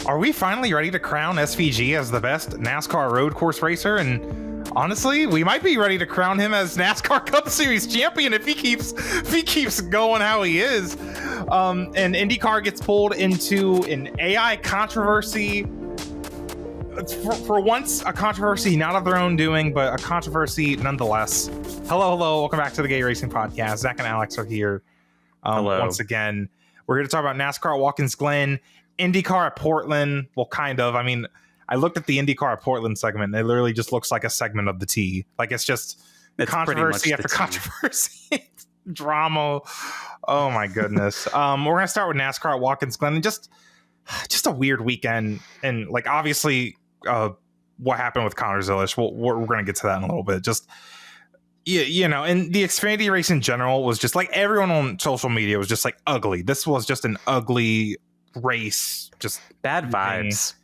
Are we finally ready to crown SVG as the best NASCAR road course racer? And honestly, we might be ready to crown him as NASCAR Cup Series champion if he keeps going how he is. And IndyCar gets pulled into an AI controversy. For once, a controversy not of their own doing, but a controversy nonetheless. Hello, welcome back to the Gay Racing Podcast. Zach and Alex are here once again. We're here to talk about NASCAR at Watkins Glen, IndyCar at Portland. Well, kind of. I mean, I looked at the IndyCar at Portland segment, and it literally just looks like a segment of the T. Like, it's controversy after controversy. Drama. Oh, my goodness. We're going to start with NASCAR at Watkins Glen. And just a weird weekend. And, like, obviously, what happened with Connor Zilisch. We're going to get to that in a little bit. Just, you know, and the Xfinity race in general was just, like, everyone on social media was just, like, ugly. This was just an ugly race. Just bad vibes.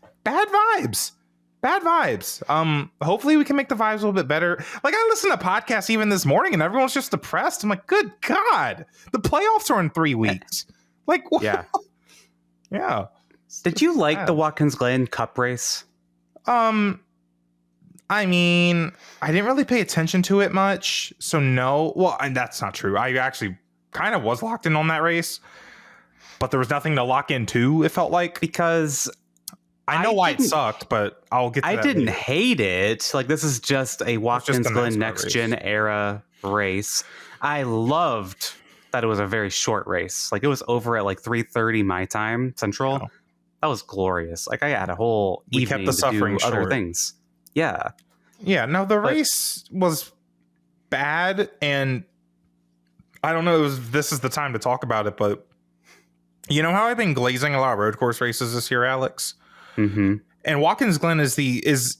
Hopefully we can make the vibes a little bit better. Like, I listened to podcasts even this morning and everyone's just depressed. I'm like, good God, the playoffs are in 3 weeks. Like, what? Yeah. Did you like the Watkins Glen Cup race? I mean, I didn't really pay attention to it much, so no. Well, and that's not true. I actually kind of was locked in on that race, but there was nothing to lock into, it felt like. Because I know why it sucked, but I'll get to that. I didn't hate it. Like, this is just a Watkins Glen next-gen era race. I loved that it was a very short race. Like, it was over at like 3:30 my time, Central. Oh. That was glorious. Like, I had a whole evening to do other things. Yeah. No, the race was bad, and I don't know. This is the time to talk about it, but you know how I've been glazing a lot of road course races this year, Alex? Mm-hmm. And Watkins Glen is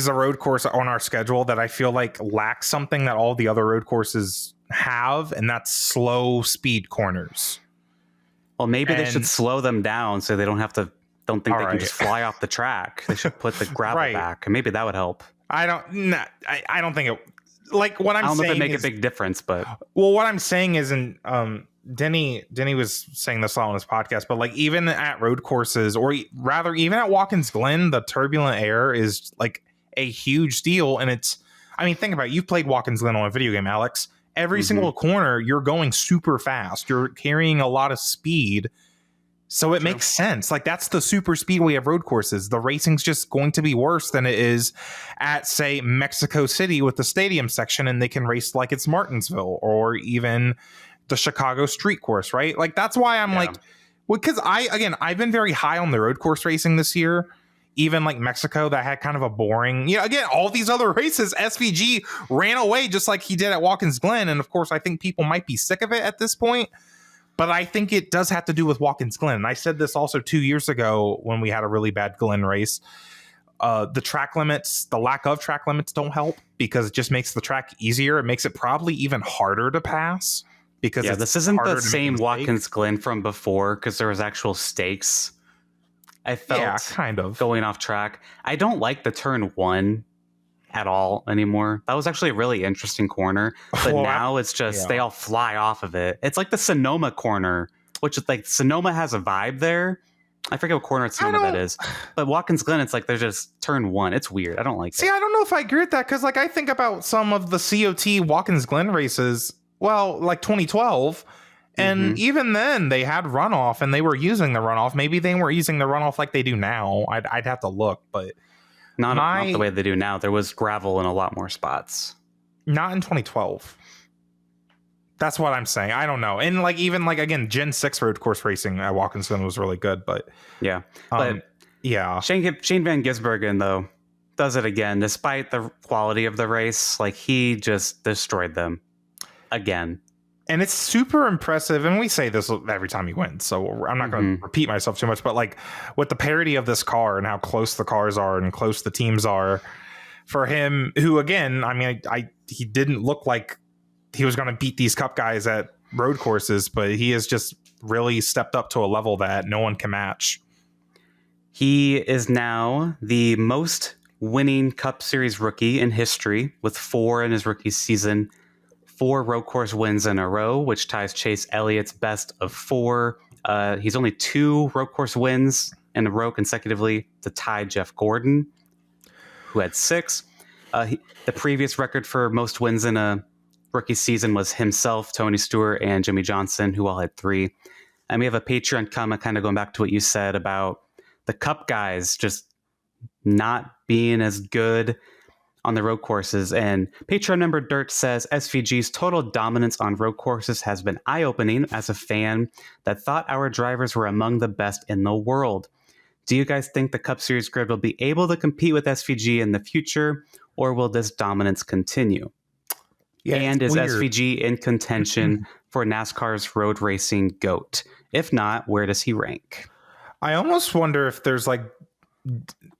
a road course on our schedule that I feel like lacks something that all the other road courses have, and that's slow speed corners. Well, maybe they should slow them down so they don't think they can just fly off the track. They should put the gravel back, and maybe that would help. I don't think it. Like, what I'm saying, I don't know if it make a big difference, but what I'm saying isn't. Denny was saying this a lot on his podcast, but like, even at road courses, or rather even at Watkins Glen, the turbulent air is like a huge deal. And think about it. You've played Watkins Glen on a video game, Alex. Every single corner, you're going super fast. You're carrying a lot of speed. So it makes sense. Like, that's the super speedway of road courses. The racing's just going to be worse than it is at, say, Mexico City with the stadium section, and they can race like it's Martinsville, or even the Chicago street course, right? Like, that's why I'm like, well, because I've been very high on the road course racing this year. Even like Mexico, that had kind of a boring, again, all these other races, SVG ran away just like he did at Watkins Glen. And of course, I think people might be sick of it at this point. But I think it does have to do with Watkins Glen. And I said this also 2 years ago when we had a really bad Glen race. The track limits, the lack of track limits don't help, because it just makes the track easier. It makes it probably even harder to pass, because this isn't the same Watkins Glen from before, because there was actual stakes. I felt kind of going off track. I don't like the turn one at all anymore. That was actually a really interesting corner, but now it's just they all fly off of it. It's like the Sonoma corner, which is like, Sonoma has a vibe there. I forget what corner at Sonoma that is, but Watkins Glen, it's like they're just turn one. It's weird. I don't like it. I don't know if I agree with that, because like, I think about some of the COT Watkins Glen races, like 2012, and even then they had runoff and they were using the runoff. Maybe they weren't using the runoff like they do now. I'd have to look, but not the way they do now. There was gravel in a lot more spots. Not in 2012. That's what I'm saying. I don't know. And like, even like, again, Gen 6 road course racing at Watkins Glen was really good, but Shane Van Gisbergen, though, does it again, despite the quality of the race. Like, he just destroyed them again. And it's super impressive. And we say this every time he wins, so I'm not going to repeat myself too much. But like, with the parity of this car and how close the cars are and close the teams are, for him, who, again, I mean, he didn't look like he was going to beat these Cup guys at road courses, but he has just really stepped up to a level that no one can match. He is now the most winning Cup Series rookie in history, with 4 in his rookie season. 4 road course wins in a row, which ties Chase Elliott's best of 4. He's only 2 road course wins in a row consecutively to tie Jeff Gordon, who had 6. The previous record for most wins in a rookie season was himself, Tony Stewart, and Jimmy Johnson, who all had 3. And we have a Patreon comment kind of going back to what you said about the Cup guys just not being as good on the road courses. And Patreon member Dirt says SVG's total dominance on road courses has been eye-opening as a fan that thought our drivers were among the best in the world. Do you guys think the Cup Series grid will be able to compete with SVG in the future, or will this dominance continue? Yeah, and is weird. SVG in contention for NASCAR's road racing GOAT? If not, where does he rank? I almost wonder if there's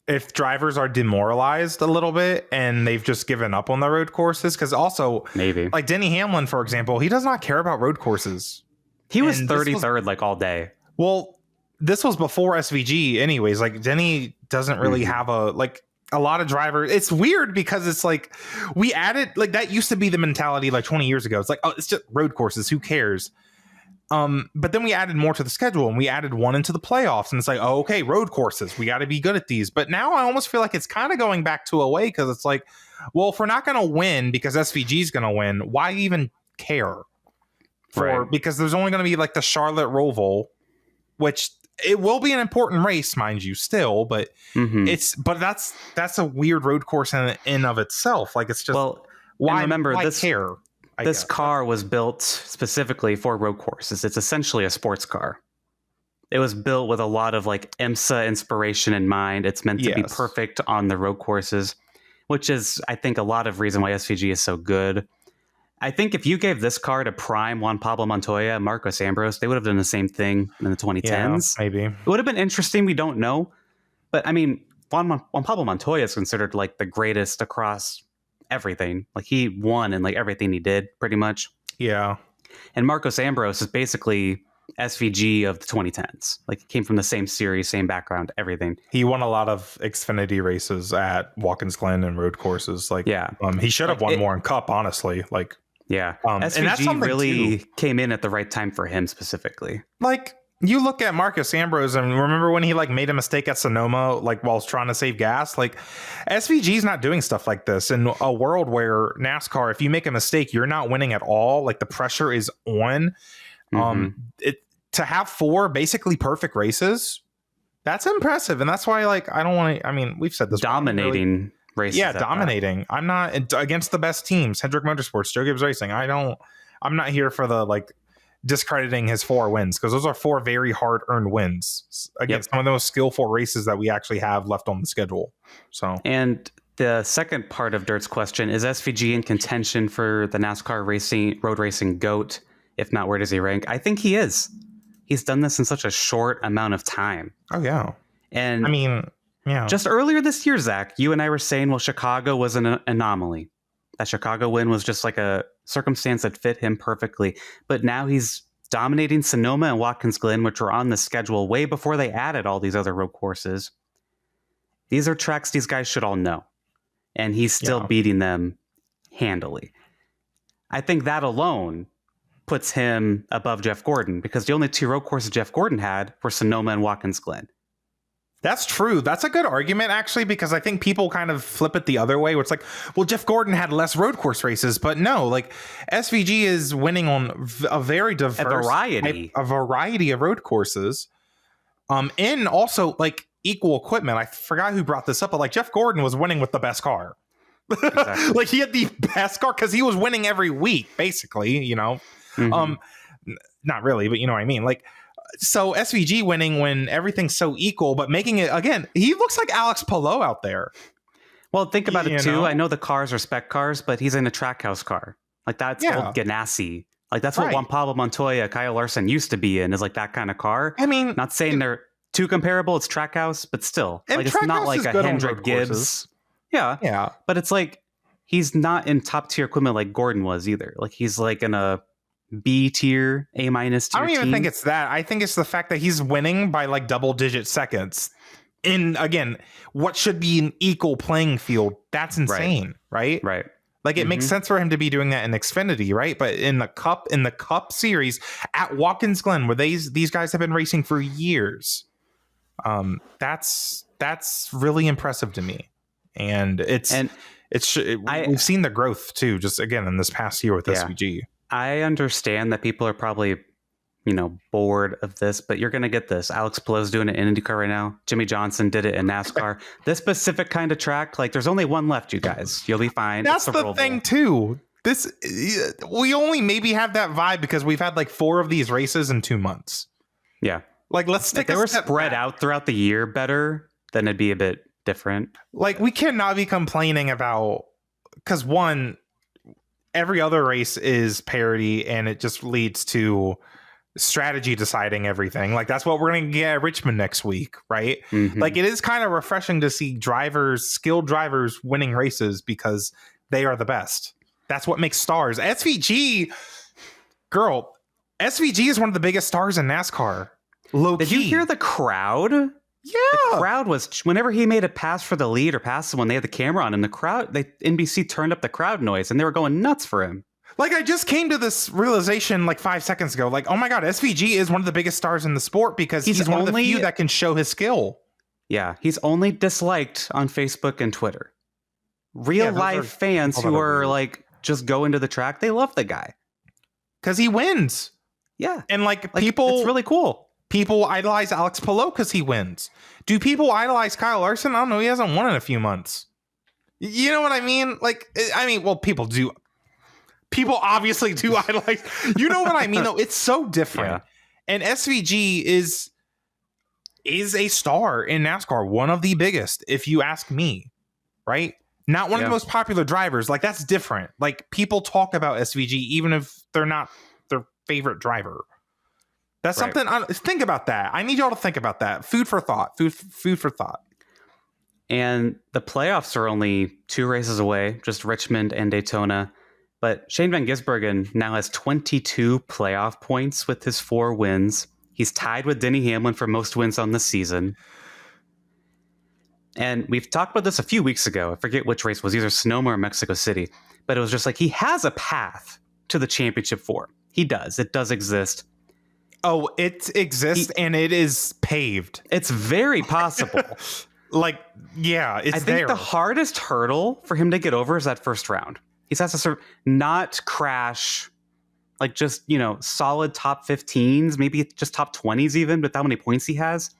if drivers are demoralized a little bit and they've just given up on the road courses. Because also, maybe like Denny Hamlin, for example, he does not care about road courses. He was 33rd all day. Well, this was before SVG anyways. Like Denny doesn't really have a lot of drivers. It's weird because it's like we added that used to be the mentality 20 years ago. It's like, oh, it's just road courses. Who cares? But then we added more to the schedule and we added one into the playoffs, and it's like, oh, okay, road courses, we got to be good at these. But now I almost feel like it's kind of going back to a way, because it's like, well, if we're not going to win because SVG is going to win, why even care? Because there's only going to be the Charlotte Roval, which it will be an important race, mind you, still, but that's a weird road course in of itself. It's just, why care? This car was built specifically for road courses. It's essentially a sports car. It was built with a lot of IMSA inspiration in mind. It's meant to be perfect on the road courses, which is, I think, a lot of reason why SVG is so good. I think if you gave this car to prime Juan Pablo Montoya and Marcos Ambrose, they would have done the same thing in the 2010s. Yeah, maybe. It would have been interesting. We don't know. But I mean, Juan Pablo Montoya is considered the greatest across everything. He won in everything he did pretty much. Yeah. And Marcos Ambrose is basically SVG of the 2010s. He came from the same series, same background, everything. He won a lot of Xfinity races at Watkins Glen and road courses. He should have won more in Cup, honestly. SVG and that's really came in at the right time for him specifically. You look at Marcus Ambrose, and remember when he made a mistake at Sonoma, while trying to save gas. SVG's not doing stuff like this in a world where NASCAR, if you make a mistake, you're not winning at all. The pressure is on. To have 4 basically perfect races, that's impressive, and that's why I don't want to. I mean, we've said this dominating races. Yeah, dominating. I'm not against the best teams. Hendrick Motorsports, Joe Gibbs Racing. I'm not here for the discrediting his 4 wins, because those are 4 very hard earned wins against some of those skillful races that we actually have left on the schedule. And the second part of Dirt's question is SVG in contention for the NASCAR road racing GOAT. If not, where does he rank? I think he is. He's done this in such a short amount of time. Oh yeah. And I mean, yeah. Just earlier this year, Zach, you and I were saying, well, Chicago was an anomaly. That Chicago win was just a circumstance that fit him perfectly. But now he's dominating Sonoma and Watkins Glen, which were on the schedule way before they added all these other road courses. These are tracks these guys should all know. And he's still beating them handily. I think that alone puts him above Jeff Gordon, because the only 2 road courses Jeff Gordon had were Sonoma and Watkins Glen. That's true. That's a good argument, actually, because I think people kind of flip it the other way, where it's well, Jeff Gordon had less road course races, but no, SVG is winning on a very diverse a variety of road courses, and also equal equipment. I forgot who brought this up, but Jeff Gordon was winning with the best car. Exactly. He had the best car because he was winning every week, basically. Not really, but you know what I mean. So SVG winning when everything's so equal, but making it, again, he looks like Alex Palou out there. Well, think about it too. I know the cars are spec cars, but he's in a Trackhouse car. That's old Ganassi. That's what Juan Pablo Montoya, Kyle Larson used to be in, is that kind of car. I mean, not saying they're too comparable. It's Trackhouse, but still, it's not like a Hendrick Gibbs. Yeah. But it's he's not in top tier equipment like Gordon was either. He's in a B tier, A minus tier. I don't even think it's that. I think it's the fact that he's winning by double digit seconds in, again, what should be an equal playing field. That's insane, right? Right. It makes sense for him to be doing that in Xfinity, right? But in the Cup series at Watkins Glen, where these guys have been racing for years, That's really impressive to me, and we've seen the growth too, just again in this past year with SVG. I understand that people are probably, bored of this, but you're going to get this. Alex Palou's doing it in IndyCar right now. Jimmy Johnson did it in NASCAR. This specific kind of track, like there's only one left, you guys. You'll be fine. That's the thing too. We only maybe have that vibe because we've had like 4 of these races in 2 months. Yeah. Like let's take if they were spread out throughout the year better, then it'd be a bit different. Like we cannot be complaining about, because one, every other race is parity and it just leads to strategy deciding everything. Like that's what we're going to get at Richmond next week, right? Mm-hmm. Like it is kind of refreshing to see skilled drivers winning races because they are the best. That's what makes stars. SVG is one of the biggest stars in NASCAR. Low key. Did you hear the crowd? Yeah. The crowd was, whenever he made a pass for the lead or pass someone, they had the camera on, and the crowd, NBC turned up the crowd noise and they were going nuts for him. Like I just came to this realization like 5 seconds ago. Like, oh my God, SVG is one of the biggest stars in the sport because he's one of the few that can show his skill. Yeah, he's only disliked on Facebook and Twitter. Real life fans who are like just go into the track, they love the guy because he wins. Yeah, and like people, it's really cool. People idolize Alex Palou because he wins. Do people idolize Kyle Larson? I don't know. He hasn't won in a few months. You know what I mean? Like, well, people do. People obviously do idolize. You know what I mean? Though it's so different. Yeah. And SVG is a star in NASCAR, one of the biggest, if you ask me. Right? Not one of the most popular drivers. Like that's different. Like people talk about SVG even if they're not their favorite driver. That's something. Think about that. I need y'all to think about that. Food for thought. Food for thought. And the playoffs are only 2 races away, just Richmond and Daytona. But Shane Van Gisbergen now has 22 playoff points with his 4 wins. He's tied with Denny Hamlin for most wins on the season. And we've talked about this a few weeks ago. I forget which race it was, either Sonoma or Mexico City. But it was just like he has a path to the championship 4. He does. It does exist. Oh, it exists and it is paved. It's very possible. Like, yeah, it's I think there. The hardest hurdle for him to get over is that first round. He has to sort of not crash, like just, solid top 15s, maybe just top 20s even, with how many points he has.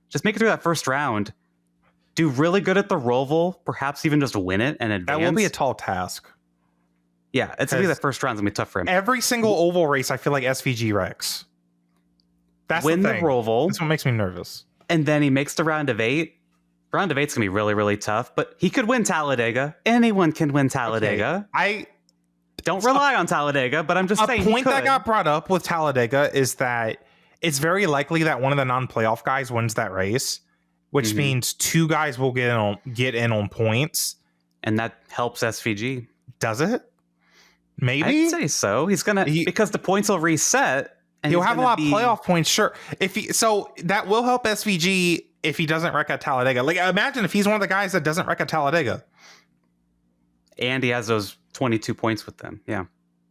Just make it through that first round. Do really good at the Roval, perhaps even just win it and advance. That will be a tall task. Yeah, it's going to be the first round's going to be tough for him. Every single oval race, I feel like SVG wrecks. That's win the Roval. That's what makes me nervous. And then he makes the round of 8. Round of 8's going to be really, really tough, but he could win Talladega. Anyone can win Talladega. Okay. I don't rely on Talladega, but I'm just saying. A point that got brought up with Talladega is that it's very likely that one of the non-playoff guys wins that race, which means 2 guys will get in on points. And that helps SVG. Does it? Maybe? I'd say so. He's going to, because the points will reset. And he'll have a lot of playoff points, sure. So that will help SVG if he doesn't wreck at Talladega. Like, imagine if he's one of the guys that doesn't wreck at Talladega. And he has those 22 points with them, yeah.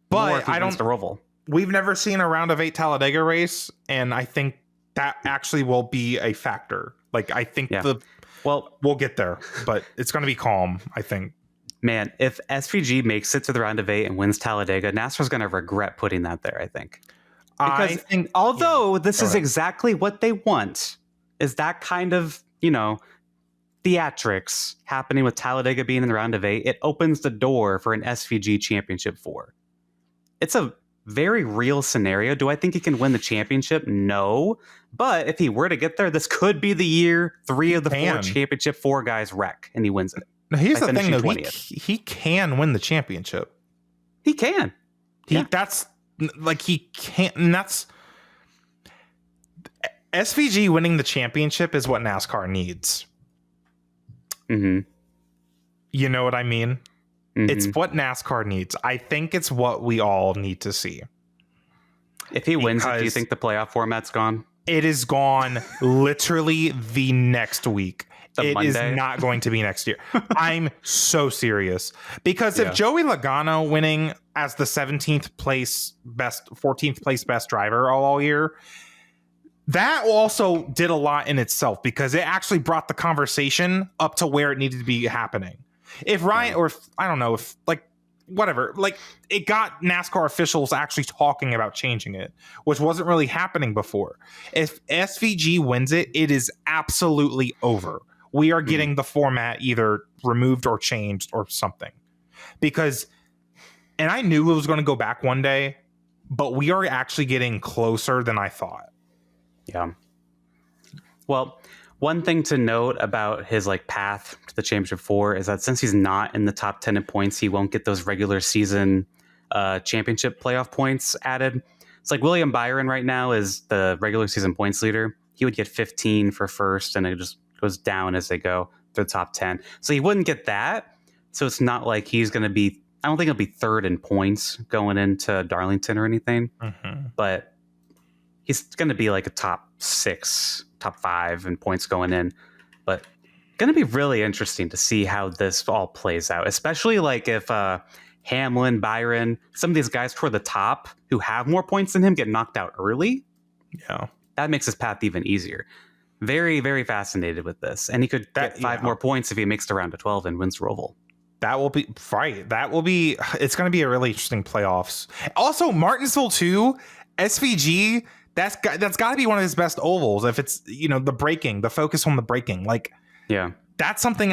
But I don't. The Roval. We've never seen a round of 8 Talladega race, and I think that actually will be a factor. Like, I think we'll get there, but it's going to be calm, I think. Man, if SVG makes it to the round of 8 and wins Talladega, NASCAR's going to regret putting that there, I think. Because although this is exactly what they want, is that kind of, theatrics happening with Talladega being in the round of 8, it opens the door for an SVG championship 4. It's a very real scenario. Do I think he can win the championship? No. But if he were to get there, this could be the year 3 of the 4 championship 4 guys wreck and he wins it. Now, here's the thing, though. He can win the championship. He can. That's like he can't. And that's SVG winning the championship is what NASCAR needs. Mm-hmm. You know what I mean? Mm-hmm. It's what NASCAR needs. I think it's what we all need to see. If he wins it, do you think the playoff format's gone? It is gone literally the next week. It is not going to be next year. I'm so serious. Because if Joey Logano winning as the 14th place best driver all year, That also did a lot in itself because it actually brought the conversation up to where it needed to be happening. If Ryan, or if, I don't know, if like whatever, like it got NASCAR officials actually talking about changing it, which wasn't really happening before. If SVG wins it, it is absolutely over. We are getting the format either removed or changed or something. Because, and I knew it was going to go back one day, but we are actually getting closer than I thought. Yeah. Well, one thing to note about his like path to the championship 4 is that since he's not in the top 10 in points, he won't get those regular season championship playoff points added. It's like William Byron right now is the regular season points leader. He would get 15 for first, and it just goes down as they go to the top 10. So he wouldn't get that. So it's not like he's going to be, I don't think he'll be third in points going into Darlington or anything, but he's going to be like a top 6, top 5 in points going in. But going to be really interesting to see how this all plays out, especially like if Hamlin, Byron, some of these guys toward the top who have more points than him get knocked out early. Yeah. That makes his path even easier. Very, very fascinated with this. And he could get 5 more points if he makes it around to 12 and wins Roval. That will be right. That will be, it's going to be a really interesting playoffs. Also, Martinsville 2, SVG, that's got to be one of his best ovals. If it's, you know, the focus on the braking, like, yeah, that's something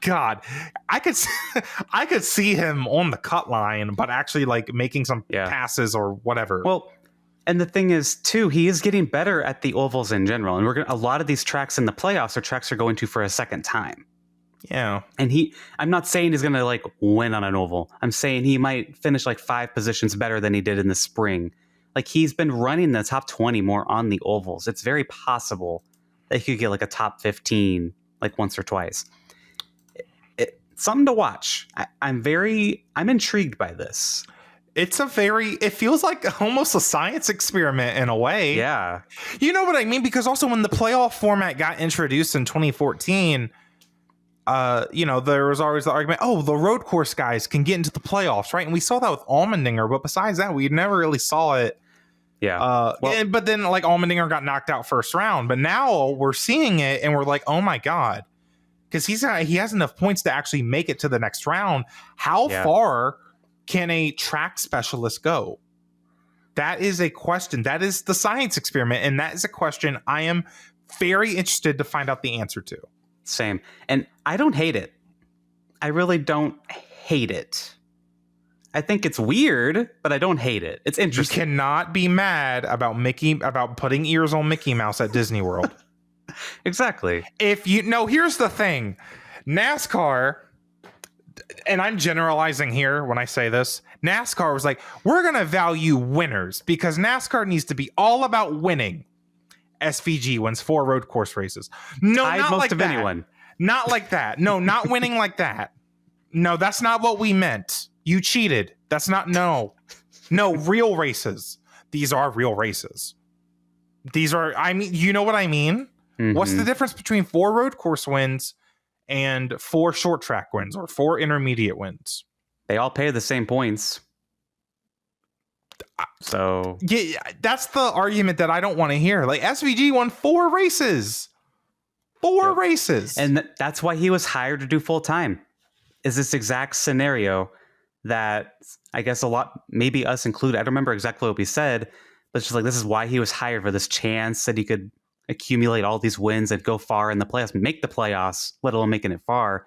God, I could see him on the cut line, but actually like making some passes or whatever. Well, and the thing is too, he is getting better at the ovals in general. And a lot of these tracks in the playoffs are tracks are going to for a second time. Yeah. And I'm not saying he's going to like win on an oval. I'm saying he might finish like 5 positions better than he did in the spring. Like he's been running the top 20 more on the ovals. It's very possible that he could get like a top 15 like once or twice. Something to watch. I'm intrigued by this. It feels like almost a science experiment in a way. Yeah. You know what I mean? Because also when the playoff format got introduced in 2014, you know, there was always the argument, oh, the road course guys can get into the playoffs, right? And we saw that with Allmendinger, but besides that, we never really saw it. Yeah. But then like Allmendinger got knocked out first round, but now we're seeing it and we're like, oh my God, because he has enough points to actually make it to the next round. How far can a track specialist go? That is a question. That is the science experiment. And that is a question I am very interested to find out the answer to. Same. And I don't hate it. I really don't hate it. I think it's weird, but I don't hate it. It's interesting. You cannot be mad about putting ears on Mickey Mouse at Disney World. Exactly. Here's the thing. NASCAR, and I'm generalizing here when I say this, NASCAR was like, we're going to value winners because NASCAR needs to be all about winning. SVG wins 4 road course races. No, not like that. Anyone. Not like that. No, not winning like that. No, that's not what we meant. You cheated. That's not, no, real races. These are real races. These are, I mean, you know what I mean? Mm-hmm. What's the difference between 4 road course wins and 4 short track wins or 4 intermediate wins? They all pay the same points. So yeah, that's the argument that I don't want to hear. Like SVG won 4 races. 4 races. And that's why he was hired to do full time. Is this exact scenario that I guess a lot, maybe us included, I don't remember exactly what we said, but it's just like this is why he was hired, for this chance that he could accumulate all these wins and go far in the playoffs, make the playoffs, let alone making it far.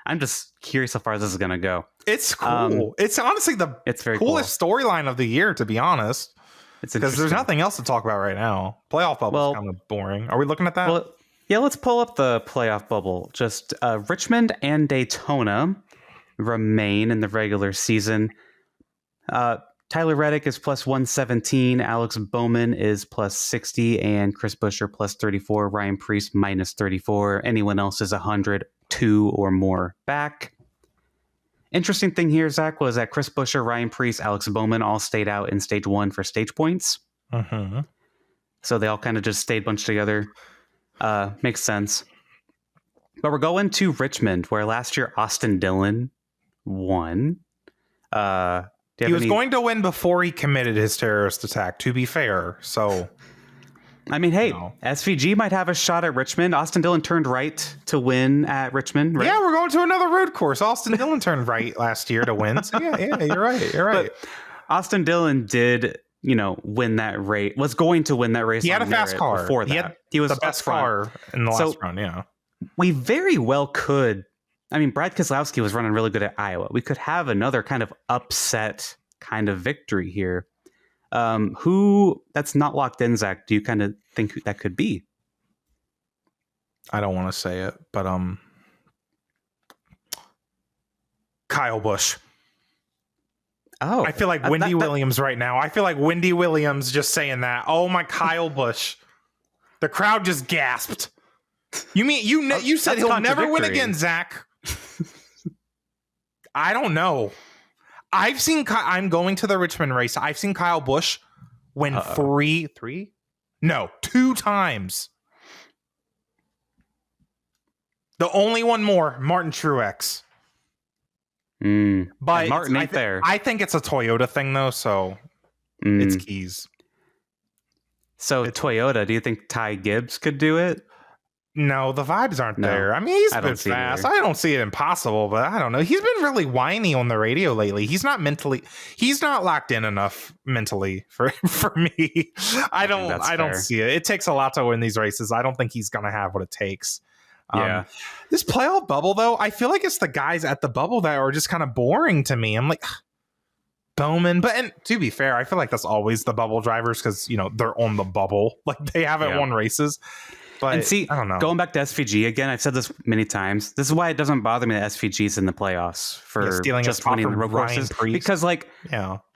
I'm just curious how far this is going to go. It's cool. It's honestly it's very coolest storyline of the year, to be honest. It's because there's nothing else to talk about right now. Playoff bubble is kind of boring. Are we looking at that? Well, yeah, let's pull up the playoff bubble. Just Richmond and Daytona remain in the regular season. Tyler Reddick is plus 117. Alex Bowman is plus 60. And Chris Buescher plus 34. Ryan Preece minus 34. Anyone else is 102 or more back. Interesting thing here, Zach, was that Chris Buescher, Ryan Preece, Alex Bowman all stayed out in stage 1 for stage points. Mm-hmm. So they all kind of just stayed bunched together. Makes sense. But we're going to Richmond, where last year Austin Dillon won. He was going to win before he committed his terrorist attack, to be fair. So, I mean, hey, SVG might have a shot at Richmond. Austin Dillon turned right to win at Richmond, right? Yeah, we're going to another road course. Austin Dillon turned right last year to win. So, yeah, you're right. You're right. But Austin Dillon did, win that race, was going to win that race. He had a fast car. Before that. He was the best car in the last round, yeah. We very well could. I mean, Brad Keselowski was running really good at Iowa. We could have another kind of upset kind of victory here. Who that's not locked in, Zach, do you kind of think that could be? I don't want to say it, but Kyle Busch. Oh, I feel like Wendy Williams right now. I feel like Wendy Williams just saying that. Oh my, Kyle Busch. The crowd just gasped. You mean you said he'll never win again, Zach? I don't know. I'm going to the Richmond race. I've seen Kyle Busch win two times. The only one more, Martin Truex. But Martin ain't there. I think it's a Toyota thing though, so it's keys. So Toyota, do you think Ty Gibbs could do it? No, the vibes aren't there. I mean, he's been fast. I don't see it impossible, but I don't know. He's been really whiny on the radio lately. He's not locked in enough mentally for me. I don't see it. It takes a lot to win these races. I don't think he's going to have what it takes. This playoff bubble, though, I feel like it's the guys at the bubble that are just kind of boring to me. I'm like, Bowman. And to be fair, I feel like that's always the bubble drivers because, they're on the bubble. Like, they haven't won races. But and see, I don't know. Going back to SVG again, I've said this many times. This is why it doesn't bother me that SVG's in the playoffs for stealing just winning the road courses. Because,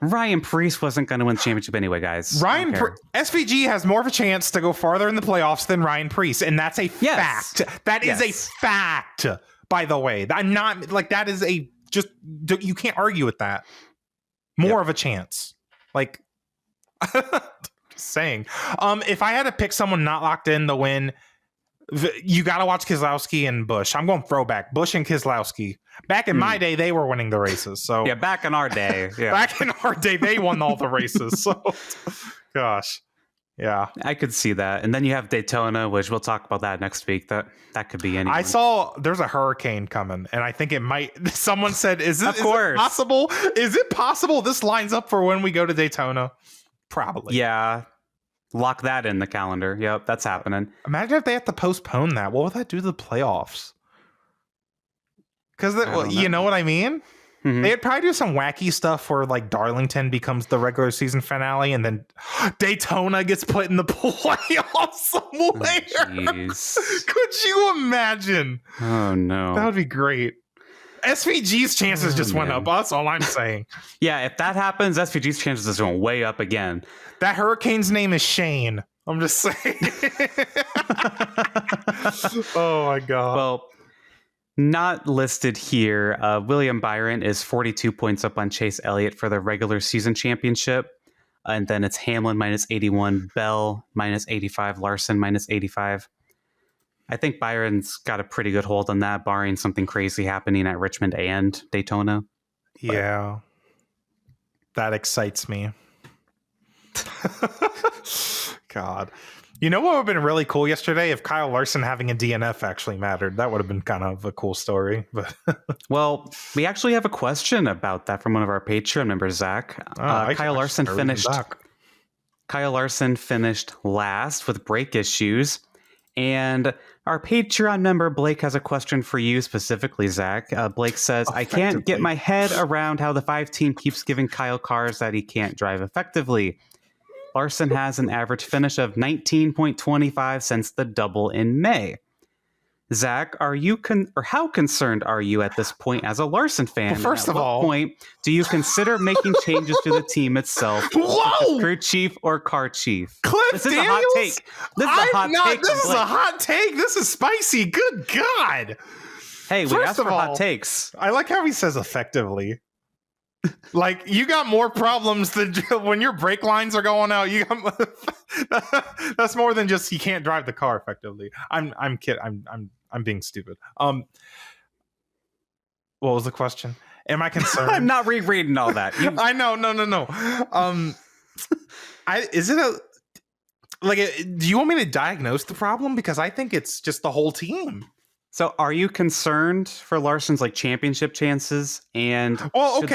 Ryan Preece wasn't going to win the championship anyway, guys. SVG has more of a chance to go farther in the playoffs than Ryan Preece, and that's a fact. That is a fact, by the way. I'm not like that is you can't argue with that. More of a chance. Like. Saying if I had to pick someone not locked in to win, you got to watch Keselowski and Busch. I'm going throwback. Busch and Keselowski. Back in my day, they were winning the races. So back in our day. Back in our day, they won all the races. So gosh. Yeah. I could see that. And then you have Daytona, which we'll talk about that next week. That could be anyone. I saw there's a hurricane coming, and I think it might. Someone said, is it possible? Is it possible this lines up for when we go to Daytona? Probably. Yeah. Lock that in the calendar. Yep, that's happening. Imagine if they have to postpone that. What would that do to the playoffs? Because you know what I mean? Mm-hmm. They'd probably do some wacky stuff where like Darlington becomes the regular season finale and then Daytona gets put in the playoffs somewhere. Could you imagine? Oh, no. That would be great. SVG's chances just went up. That's all I'm saying. Yeah, if that happens, SVG's chances is going way up again. That hurricane's name is Shane. I'm just saying. Oh, my God. Well, not listed here. William Byron is 42 points up on Chase Elliott for the regular season championship. And then it's Hamlin minus 81, Bell minus 85, Larson minus 85. I think Byron's got a pretty good hold on that, barring something crazy happening at Richmond and Daytona. Yeah. That excites me. God. You know what would have been really cool yesterday? If Kyle Larson having a DNF actually mattered. That would have been kind of a cool story. But well, we actually have a question about that from one of our Patreon members, Zach. Kyle Larson finished last with brake issues. And our Patreon member, Blake, has a question for you specifically, Zach. Blake says, I can't get my head around how the 5 team keeps giving Kyle cars that he can't drive effectively. Larson has an average finish of 19.25 since the double in May. Zach, are you how concerned are you at this point as a Larson fan? Well, first of all, at what point do you consider making changes to the team itself? Whoa! Crew chief or car chief? Cliff this is Daniels? A hot take. This is a hot take. This is a hot take. This is spicy. Good God. Hey, we asked for hot takes. I like how he says effectively. Like, you got more problems than when your brake lines are going out. You got that's more than just he can't drive the car effectively. I'm kidding. I'm being stupid. What was the question? Am I concerned? I'm not rereading all that. I know. No. Is it a like? Do you want me to diagnose the problem? Because I think it's just the whole team. So, are you concerned for Larson's like championship chances? And should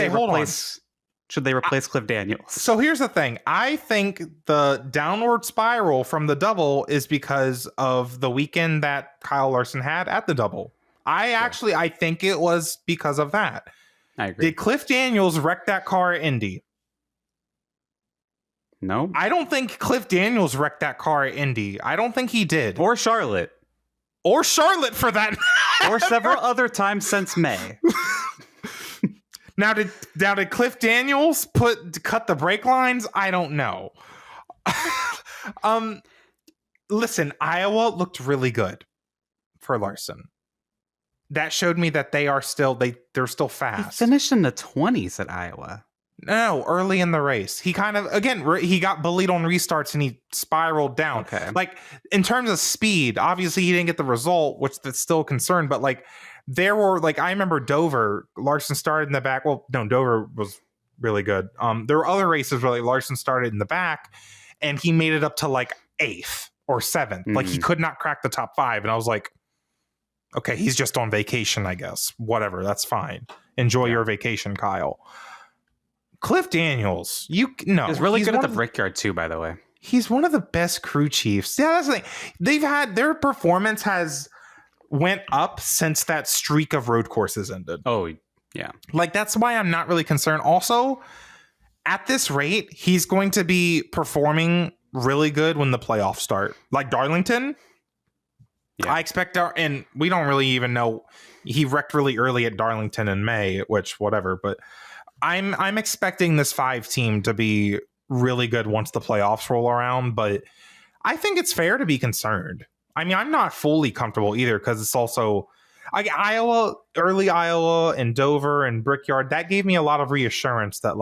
they replace Cliff Daniels? So here's the thing. I think the downward spiral from the double is because of the weekend that Kyle Larson had at the double. I think it was because of that. I agree. Did Cliff Daniels wreck that car at Indy? No. I don't think Cliff Daniels wrecked that car at Indy. I don't think he did. Or Charlotte. Or Charlotte for that. Or several other times since May. Now did Cliff Daniels cut the brake lines? I don't know. Listen, Iowa looked really good for Larson. That showed me that they're still fast. He finished in the 20s at Iowa. No, early in the race. He kind of, he got bullied on restarts and he spiraled down. Okay. Like, in terms of speed, obviously he didn't get the result, which that's still a concern, but like, there were, like, I remember Dover, Larson started in the back. Well, no, Dover was really good. There were other races where like, Larson started in the back and he made it up to like 8th or 7th. Mm-hmm. Like, he could not crack the top 5. And I was like, okay, he's just on vacation, I guess. Whatever, that's fine. Enjoy your vacation, Kyle. Cliff Daniels, he's really good at the Brickyard too, by the way. He's one of the best crew chiefs. Yeah, that's the thing. Their performance has went up since that streak of road courses ended. Oh, yeah. Like, that's why I'm not really concerned. Also, at this rate, he's going to be performing really good when the playoffs start. Like Darlington, I expect and we don't really even know. He wrecked really early at Darlington in May, which whatever, but I'm expecting this 5 team to be really good once the playoffs roll around, but I think it's fair to be concerned. I mean, I'm not fully comfortable either because it's also like early Iowa and Dover and Brickyard. That gave me a lot of reassurance that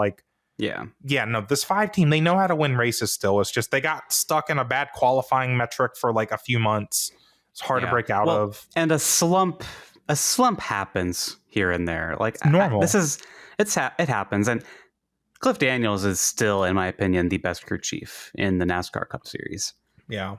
this 5 team, they know how to win races still. It's just they got stuck in a bad qualifying metric for like a few months. It's hard to break out of. And a slump happens here and there. Like, it's normal. It happens. And Cliff Daniels is still, in my opinion, the best crew chief in the NASCAR Cup Series. Yeah.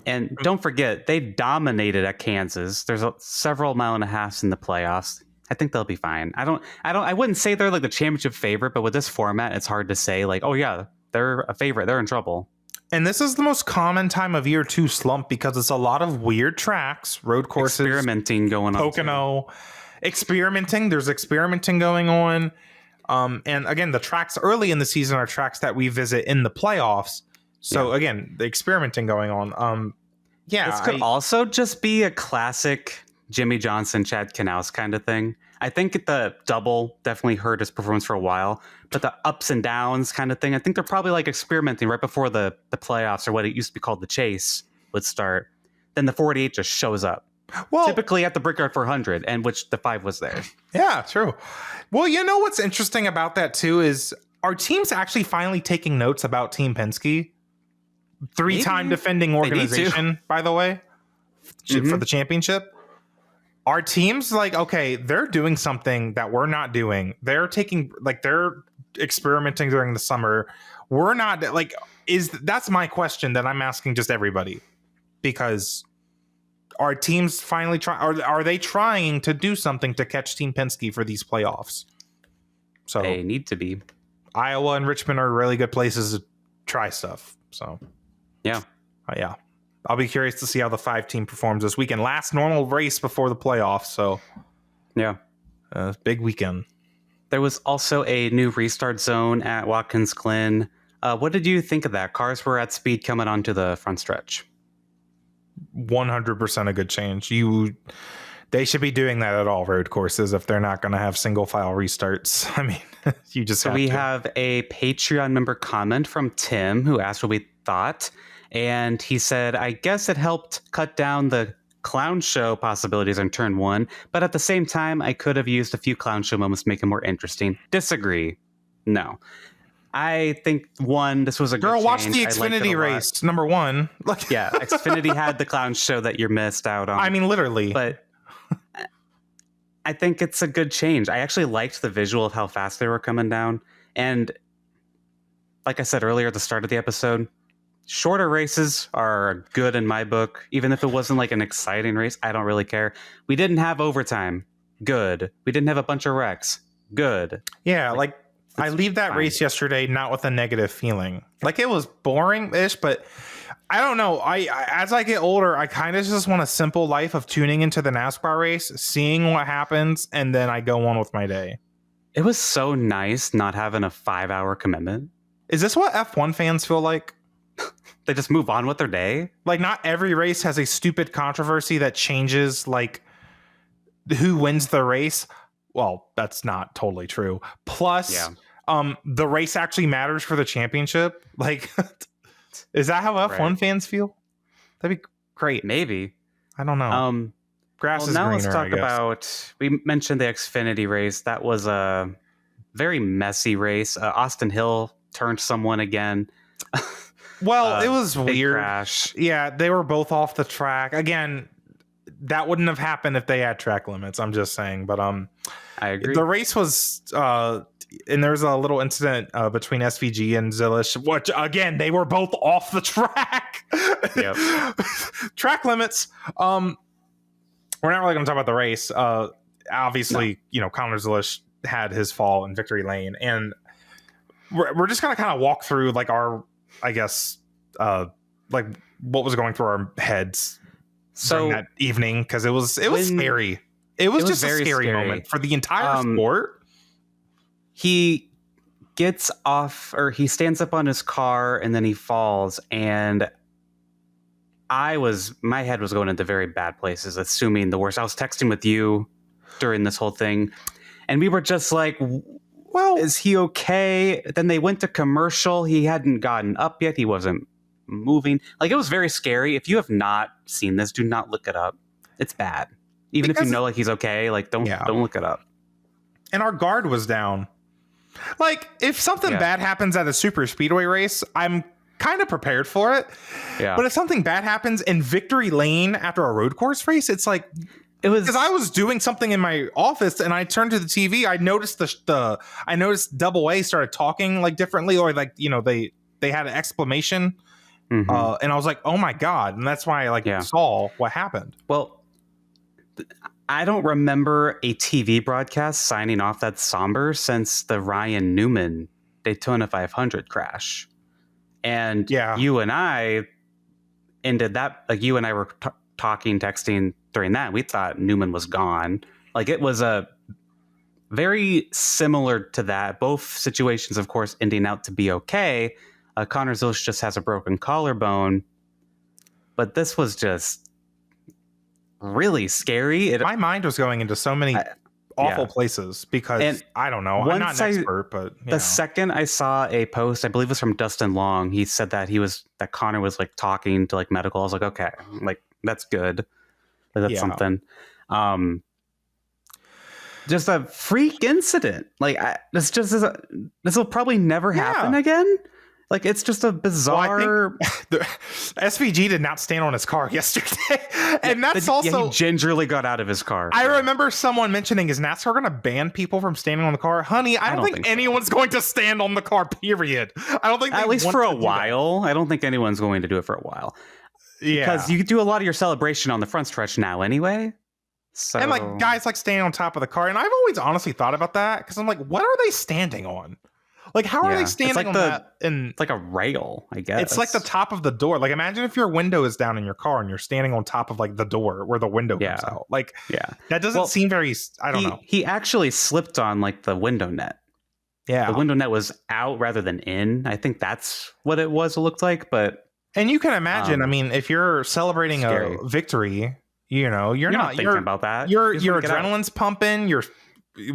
And don't forget, they dominated at Kansas. There's several mile and a halves in the playoffs. I think they'll be fine. I wouldn't say they're like the championship favorite, but with this format, it's hard to say like, oh yeah, they're a favorite. They're in trouble. And this is the most common time of year to slump because it's a lot of weird tracks, road courses, experimenting going on. Pocono, experimenting. There's experimenting going on. And again, the tracks early in the season are tracks that we visit in the playoffs. So again, the experimenting going on. This could also just be a classic Jimmy Johnson, Chad Knaus kind of thing. I think the double definitely hurt his performance for a while, but the ups and downs kind of thing, I think they're probably like experimenting right before the playoffs, or what it used to be called the chase, would start. Then the 48 just shows up. Well, typically at the Brickyard 400, and which the 5 was there. Yeah, true. Well, you know what's interesting about that too is our team's actually finally taking notes about Team Penske. 3-time defending organization, by the way, for the championship. Our team's like, okay, they're doing something that we're not doing. They're experimenting during the summer. We're not like, that's my question that I'm asking just everybody, because our teams finally are they trying to do something to catch Team Penske for these playoffs? So they need to be. Iowa and Richmond are really good places to try stuff. So yeah. I'll be curious to see how the 5 team performs this weekend. Last normal race before the playoffs. So big weekend. There was also a new restart zone at Watkins Glen. What did you think of that? Cars were at speed coming onto the front stretch. 100% a good change. They should be doing that at all road courses if they're not going to have single file restarts. I mean, you just have to. Have a Patreon member comment from Tim who asked what we thought. And he said, I guess it helped cut down the clown show possibilities in turn 1, but at the same time, I could have used a few clown show moments to make it more interesting. Disagree. No. I think, this was a good change. Watch the Xfinity race, number 1. Xfinity had the clown show that you missed out on. I mean, literally. But I think it's a good change. I actually liked the visual of how fast they were coming down. And like I said earlier at the start of the episode, shorter races are good in my book. Even if it wasn't like an exciting race, I don't really care. We didn't have overtime. Good. We didn't have a bunch of wrecks. Good. Yeah, like I leave that race yesterday not with a negative feeling. Like it was boring-ish, but I don't know. I as I get older, I kind of just want a simple life of tuning into the NASCAR race, seeing what happens, and then I go on with my day. It was so nice not having a 5-hour commitment. Is this what F1 fans feel like? They just move on with their day? Like not every race has a stupid controversy that changes like who wins the race. Well, that's not totally true. Plus, the race actually matters for the championship. Like, is that how F1 fans feel? That'd be great. Maybe. I don't know. Grass is now greener, let's talk about, we mentioned the Xfinity race. That was a very messy race. Austin Hill turned someone again. Well, it was weird. Crash. Yeah, they were both off the track. Again, that wouldn't have happened if they had track limits. I'm just saying. But I agree. The race was, and there's a little incident between SVG and Zilisch, which, again, they were both off the track. Yep. Track limits. We're not really going to talk about the race. Obviously, Connor Zilisch had his fall in victory lane. And we're just going to kind of walk through, like, our, I guess, like, what was going through our heads during that evening, because it was scary. It was just a scary moment for the entire sport. He gets off, or he stands up on his car, and then he falls, and my head was going into very bad places, assuming the worst. I was texting with you during this whole thing, and we were just like, well, is he okay? Then they went to commercial. He hadn't gotten up yet. He wasn't moving. Like, it was very scary. If you have not seen this, do not look it up. It's bad. Even if you know, like, he's okay, like, don't look it up. And our guard was down. Like, if something bad happens at a super speedway race, I'm kind of prepared for it. Yeah. But if something bad happens in victory lane after a road course race, it's like, it was because I was doing something in my office and I turned to the TV. I noticed I noticed Double A started talking like differently, or like, they had an exclamation. Mm-hmm. And I was like, oh my God. And that's why I saw what happened. Well, I don't remember a TV broadcast signing off that somber since the Ryan Newman Daytona 500 crash. And you and I ended that, like, you and I were talking, texting during that. We thought Newman was gone. Like, it was a very similar to that. Both situations, of course, ending out to be okay. Connor Zilisch just has a broken collarbone. But this was just really scary. My mind was going into so many awful places because I don't know. I'm not an expert, but the second I saw a post, I believe it was from Dustin Long, he said that that Connor was like talking to like medical. I was like, okay, like that's good. That's something. Just a freak incident. Like this will probably never happen again. Like, it's just a bizarre. Well, SVG did not stand on his car yesterday, and that's also he gingerly got out of his car. I remember someone mentioning, "Is NASCAR going to ban people from standing on the car?" Honey, I don't think anyone's going to stand on the car. Period. I don't think at least for a while. I don't think anyone's going to do it for a while. Yeah, because you do a lot of your celebration on the front stretch now, anyway. So, and like guys like standing on top of the car, and I've always honestly thought about that because I'm like, what are they standing on? Like, how are they standing on that? And it's like a rail, I guess. It's like the top of the door. Like, imagine if your window is down in your car and you're standing on top of like the door where the window comes out. Like, that doesn't seem very. I don't know. He actually slipped on like the window net. Yeah, the window net was out rather than in. I think that's what it was. It looked like, and you can imagine. I mean, if you're celebrating a victory, you're not thinking about that. Your adrenaline's pumping. You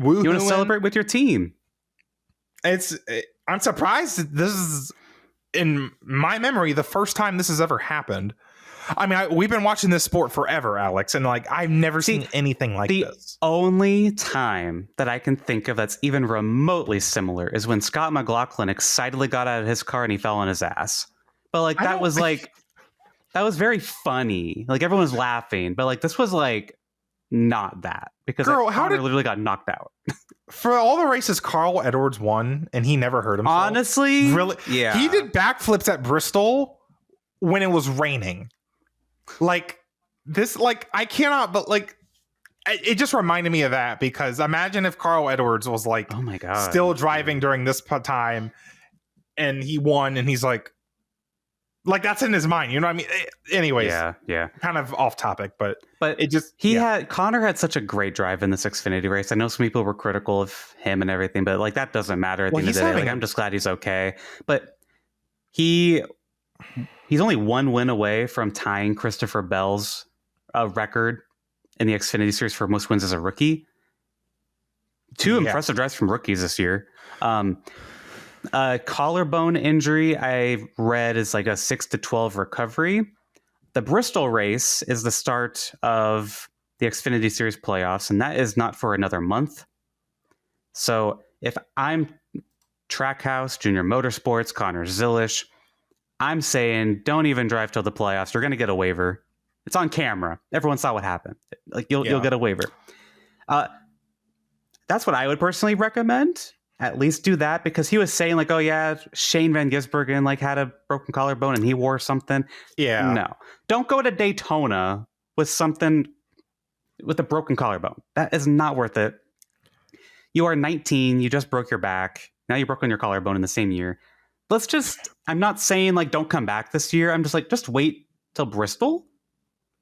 want to celebrate with your team. I'm surprised that this is, in my memory, the first time this has ever happened. I mean, we've been watching this sport forever, Alex, and like I've never seen anything like this. The only time that I can think of that's even remotely similar is when Scott McLaughlin excitedly got out of his car and he fell on his ass. But like that was very funny. Like everyone was laughing, but like this was like not that, because Girl, Connor literally got knocked out. For all the races Carl Edwards won and he never hurt himself. Honestly, really, yeah, he did backflips at Bristol when it was raining. Like this, like I cannot, but like it just reminded me of that, because imagine if Carl Edwards was like, oh my god, still driving during this time, and he won, and he's like that's in his mind, you know what I mean? Anyways, yeah, kind of off topic, but it just Connor had such a great drive in this Xfinity race. I know some people were critical of him and everything, but like that doesn't matter at the end of the day. Like I'm just glad he's okay. But he's only one win away from tying Christopher Bell's record in the Xfinity Series for most wins as a rookie. Two impressive drives from rookies this year. Collarbone injury, I read, is like a 6 to 12 recovery. The Bristol race is the start of the Xfinity Series playoffs, and that is not for another month. So if I'm Trackhouse, Junior Motorsports, Connor Zilisch, I'm saying don't even drive till the playoffs. You're going to get a waiver. It's on camera. Everyone saw what happened. Like you'll get a waiver. That's what I would personally recommend. At least do that, because he was saying like, oh yeah, Shane Van Gisbergen like had a broken collarbone and he wore something. Yeah. No. Don't go to Daytona with something with a broken collarbone. That is not worth it. You are 19, you just broke your back. Now you broke on your collarbone in the same year. I'm not saying like don't come back this year. I'm just like, just wait till Bristol.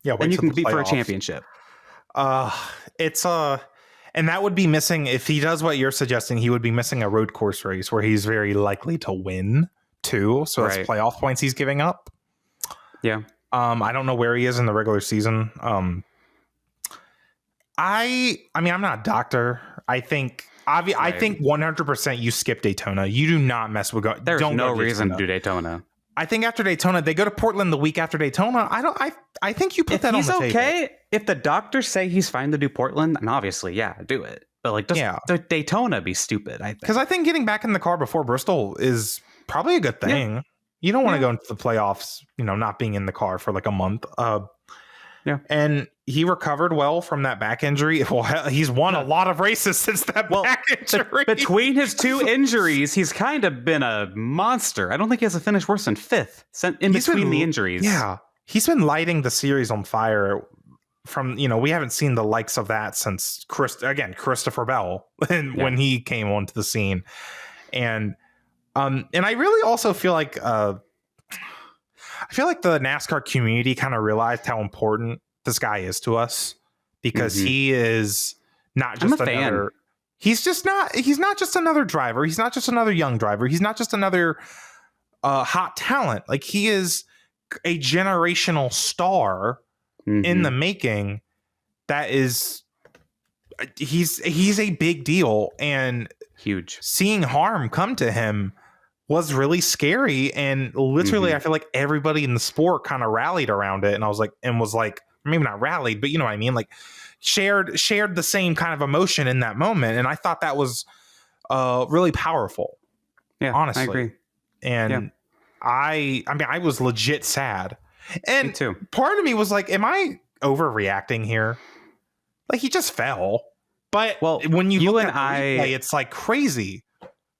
Yeah, wait, and you can compete for a championship. And that would be missing, if he does what you're suggesting, he would be missing a road course race where he's very likely to win too. So that's playoff points he's giving up. Yeah. I don't know where he is in the regular season. I mean, I'm not a doctor. I think 100% you skip Daytona. You do not mess with. There's no reason to do Daytona. I think after Daytona, they go to Portland the week after Daytona. I think you put that on the table. If he's okay, if the doctors say he's fine to do Portland, and obviously, do it. But like, Daytona be stupid, I think. Because I think getting back in the car before Bristol is probably a good thing. Yeah. You don't want to go into the playoffs, not being in the car for like a month. And he recovered well from that back injury. Well, he's won a lot of races since that back injury. Between his two injuries, he's kind of been a monster. I don't think he has a finish worse than 5th in between the injuries. Yeah. He's been lighting the series on fire from, we haven't seen the likes of that since Christopher Bell when he came onto the scene. And I really also feel like the NASCAR community kind of realized how important this guy is to us, because he is not just another. He's not just another driver. He's not just another young driver. He's not just another hot talent. Like, he is a generational star in the making. That is, he's a big deal, and huge. Seeing harm come to him was really scary, and literally I feel like everybody in the sport kind of rallied around it, and was like maybe not rallied, but you know what I mean, like shared the same kind of emotion in that moment, and I thought that was really powerful. Yeah, honestly, I agree. And I mean I was legit sad, and me too. Part of me was like, am I overreacting here? Like, he just fell, but when you look at the replay, it's like crazy.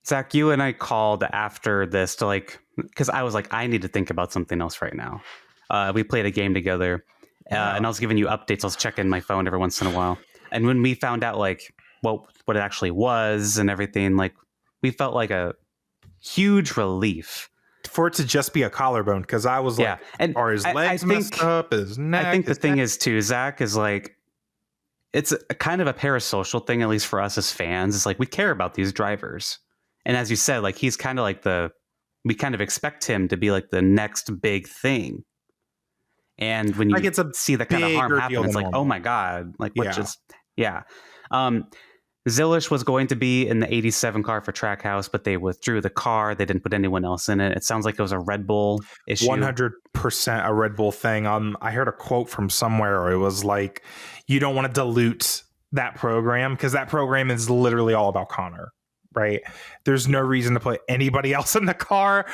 Zach, you and I called after this to because I was like, I need to think about something else right now. We played a game together, and I was giving you updates. I was checking my phone every once in a while. And when we found out what it actually was and everything, we felt like a huge relief. For it to just be a collarbone, because I was like, are his legs messed up, his neck? I think the thing is too, Zach, is it's a kind of a parasocial thing, at least for us as fans. It's we care about these drivers. And as you said, he's kind of we kind of expect him to be the next big thing. And when you see that kind of harm happen, it's oh my God, Zilisch was going to be in the 87 car for Trackhouse, but they withdrew the car. They didn't put anyone else in it. It sounds like it was a Red Bull issue. 100% a Red Bull thing. I heard a quote from somewhere where it was you don't want to dilute that program, because that program is literally all about Connor. right? There's no reason to put anybody else in the car.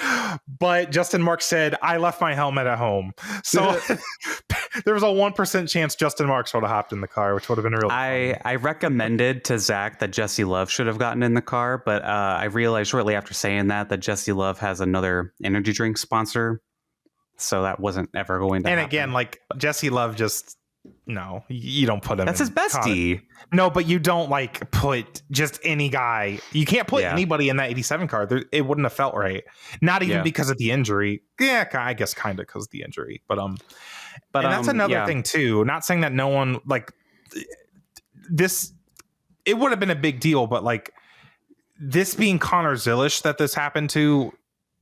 But Justin Marks said, I left my helmet at home. So there was a 1% chance Justin Marks would have hopped in the car, which would have been really funny. I recommended to Zack that Jesse Love should have gotten in the car, but I realized shortly after saying that Jesse Love has another energy drink sponsor. So that wasn't ever going to happen. And again, like Jesse Love just... No, you don't put him. That's his bestie. No, but you don't like put just any guy. You can't put anybody in that 87 car. It wouldn't have felt right. Not even because of the injury. Yeah, I guess kind of because of the injury. But and that's another thing too. Not saying that no one like this. It would have been a big deal, but like this being Connor Zilisch that this happened to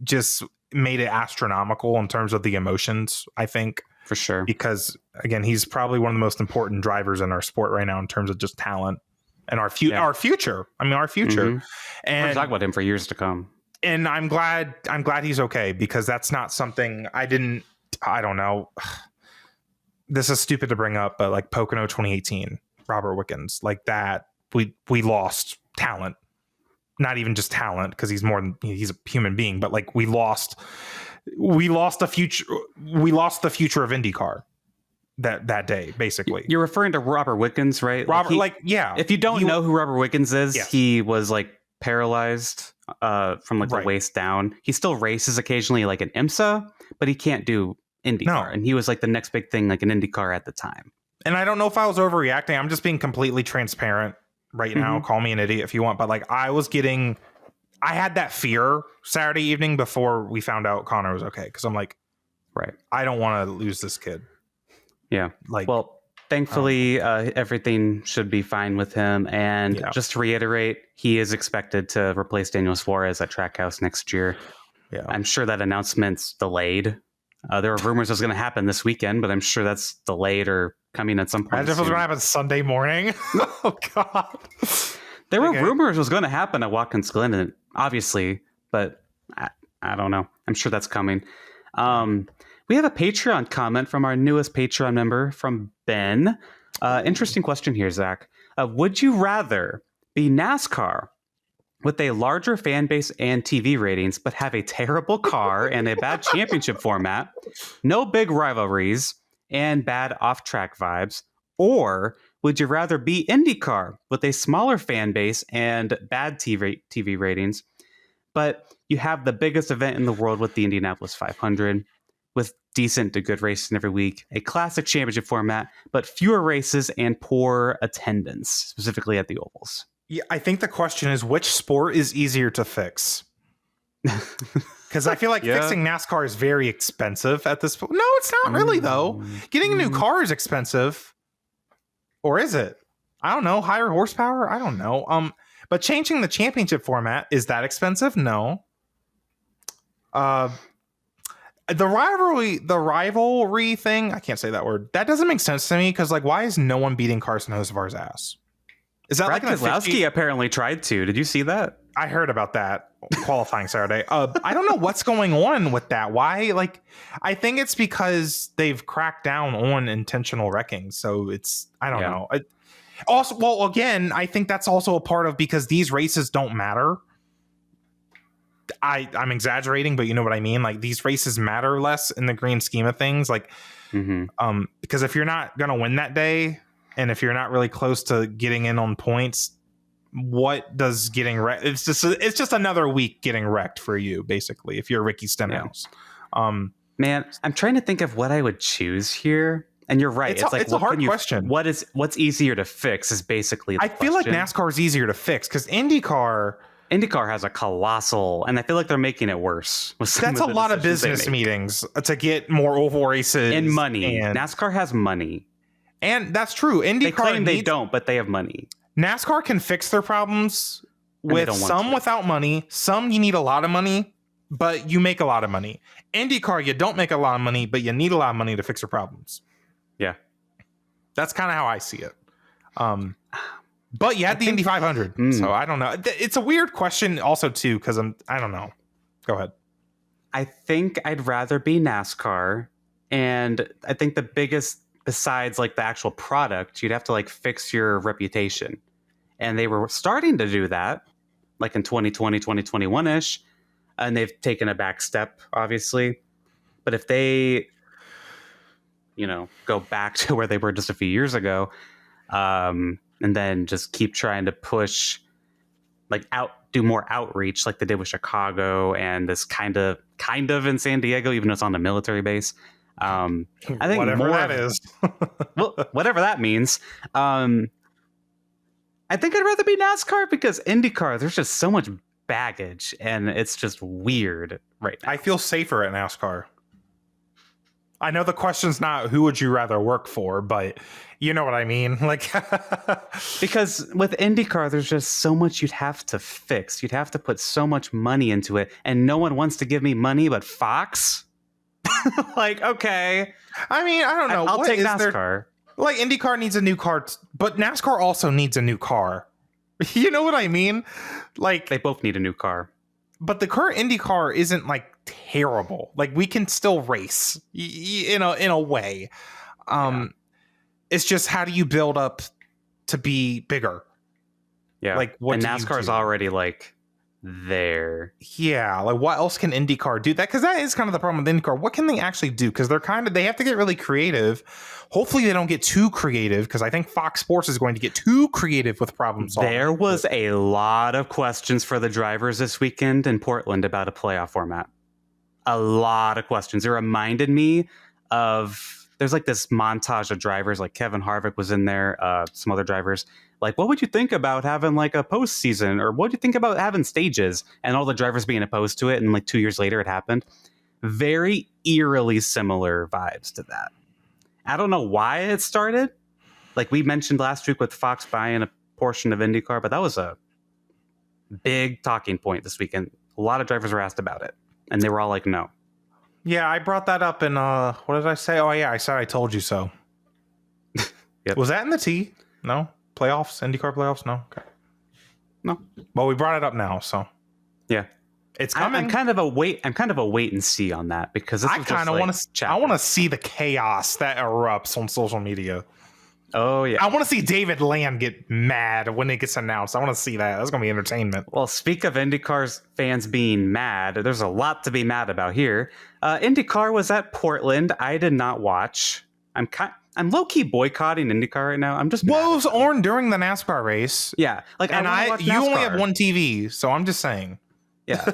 just made it astronomical in terms of the emotions, I think. For sure. Because, again, he's probably one of the most important drivers in our sport right now in terms of just talent and our future. I mean, our future. Mm-hmm. And we're talking about him for years to come. And I'm glad he's okay, because that's not something I don't know. This is stupid to bring up, but like Pocono 2018, Robert Wickens, like that, we lost talent. Not even just talent, because he's a human being, but like we lost the future. We lost the future of IndyCar that day, basically. You're referring to Robert Wickens, right? Robert, If you don't know who Robert Wickens is, he was like paralyzed from like the waist down. He still races occasionally, like an IMSA, but he can't do IndyCar. No. And he was like the next big thing, like an IndyCar at the time. And I don't know if I was overreacting. I'm just being completely transparent right now. Call me an idiot if you want, but like I had that fear Saturday evening before we found out Connor was okay, because I'm like, right, I don't want to lose this kid. Yeah. Well, thankfully, everything should be fine with him. And just to reiterate, he is expected to replace Daniel Suarez at Trackhouse next year. Yeah. I'm sure that announcement's delayed. There are rumors it's going to happen this weekend, but I'm sure that's delayed or coming at some point. Imagine if it was going to happen Sunday morning. Oh, God. There were rumors it was going to happen at Watkins Glen, obviously, but I don't know. I'm sure that's coming. We have a Patreon comment from our newest Patreon member, from Ben. Interesting question here, Zach. Would you rather be NASCAR with a larger fan base and TV ratings, but have a terrible car and a bad championship format, no big rivalries, and bad off-track vibes, or would you rather be IndyCar with a smaller fan base and bad TV ratings, but you have the biggest event in the world with the Indianapolis 500, with decent to good racing every week, a classic championship format, but fewer races and poor attendance, specifically at the ovals? Yeah, I think the question is, which sport is easier to fix? Because I feel like fixing NASCAR is very expensive at this point. No, it's not really, though. Getting a new car is expensive. Or is it? I don't know. Higher horsepower? I don't know. But changing the championship format, is that expensive? No. The rivalry thing, I can't say that word. That doesn't make sense to me, because like, why is no one beating Carson Hocevar's ass? Is that Brad Keselowski apparently tried to? Did you see that? I heard about that qualifying Saturday. I don't know what's going on with that. Why? Like, I think it's because they've cracked down on intentional wrecking. So I don't know. Also, well, again, I think that's also a part of, because these races don't matter. I'm exaggerating, but you know what I mean? Like, these races matter less in the grand scheme of things. Like, because if you're not going to win that day, and if you're not really close to getting in on points, what does getting wrecked? It's just another week getting wrecked for you, basically, if you're Ricky Stenhouse. Man, I'm trying to think of what I would choose here. And you're right. It's a hard question. What's easier to fix is basically the question. Feel like NASCAR is easier to fix, because IndyCar has a colossal, and I feel like they're making it worse. That's a lot of business meetings to get more oval races. And money. NASCAR has money. And that's true. IndyCar, they claim they don't, but they have money. NASCAR can fix their problems with some without money. Some you need a lot of money, but you make a lot of money. IndyCar, you don't make a lot of money, but you need a lot of money to fix your problems. Yeah. That's kind of how I see it. But you had the Indy 500, so I don't know. It's a weird question also, too, because I don't know. Go ahead. I think I'd rather be NASCAR, and I think the biggest, besides like the actual product, you'd have to like fix your reputation. And they were starting to do that like in 2020, 2021-ish, and they've taken a back step, obviously. But if they, go back to where they were just a few years ago, and then just keep trying to push, do more outreach like they did with Chicago and this kind of in San Diego, even though it's on a military base. I think whatever that is. Well, whatever that means. I think I'd rather be NASCAR because IndyCar, there's just so much baggage and it's just weird right now. I feel safer at NASCAR. I know the question's not who would you rather work for, but you know what I mean? Like, because with IndyCar, there's just so much you'd have to fix. You'd have to put so much money into it, and no one wants to give me money but Fox. Like, okay. I mean, I don't know. I'll take NASCAR. Like, IndyCar needs a new car, but NASCAR also needs a new car. You know what I mean? Like, they both need a new car. But the current IndyCar isn't like terrible. Like, we can still race in a way. It's just, how do you build up to be bigger? Yeah. Like, what and do NASCAR is already like there. Yeah. Like, what else can IndyCar do? Because that is kind of the problem with IndyCar. What can they actually do? Because they have to get really creative. Hopefully they don't get too creative, because I think Fox Sports is going to get too creative with problem solving. There was a lot of questions for the drivers this weekend in Portland about a playoff format. A lot of questions. It reminded me of, there's like this montage of drivers, like Kevin Harvick was in there, some other drivers. Like, what would you think about having like a postseason, or what do you think about having stages? And all the drivers being opposed to it, and like 2 years later it happened. Very eerily similar vibes to that. I don't know why it started. Like we mentioned last week with Fox buying a portion of IndyCar, but that was a big talking point this weekend. A lot of drivers were asked about it, and they were all like, no. Yeah, I brought that up in, what did I say? Oh, yeah, I said I told you so. Yep. Was that in the T? No? Playoffs? IndyCar playoffs? No? Okay. No. Well, we brought it up now, so. Yeah. It's coming. I'm kind of a wait and see on that, because this I kind of want to. I want to see the chaos that erupts on social media. Oh yeah. I want to see David Land get mad when it gets announced. I want to see that. That's gonna be entertainment. Well, speak of IndyCar's fans being mad, there's a lot to be mad about here. IndyCar was at Portland. I did not watch. I'm low key boycotting IndyCar right now. I'm just. Well, it was on during the NASCAR race. Yeah, like, and you only have one TV, so I'm just saying. Yeah,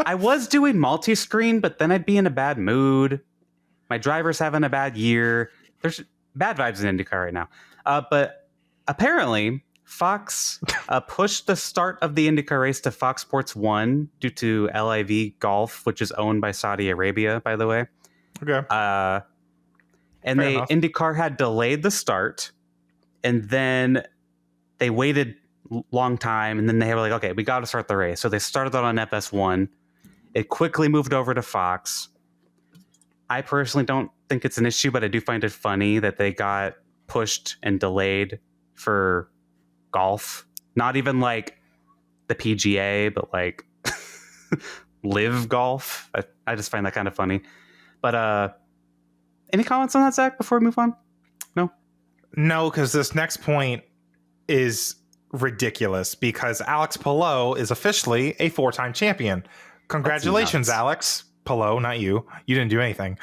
I was doing multi-screen, but then I'd be in a bad mood. My driver's having a bad year. There's bad vibes in IndyCar right now. But apparently, Fox pushed the start of the IndyCar race to Fox Sports 1 due to LIV Golf, which is owned by Saudi Arabia, by the way. Okay. And IndyCar had delayed the start, and then they waited long time, and then they were like, okay, we got to start the race. So they started that on FS1. It quickly moved over to Fox. I personally don't think it's an issue, but I do find it funny that they got pushed and delayed for golf. Not even like the PGA, but like live golf. I just find that kind of funny. But any comments on that, Zach, before we move on? No, because this next point is ridiculous, because Alex Palou is officially a 4-time champion. Congratulations, Alex Palou, not you. You didn't do anything.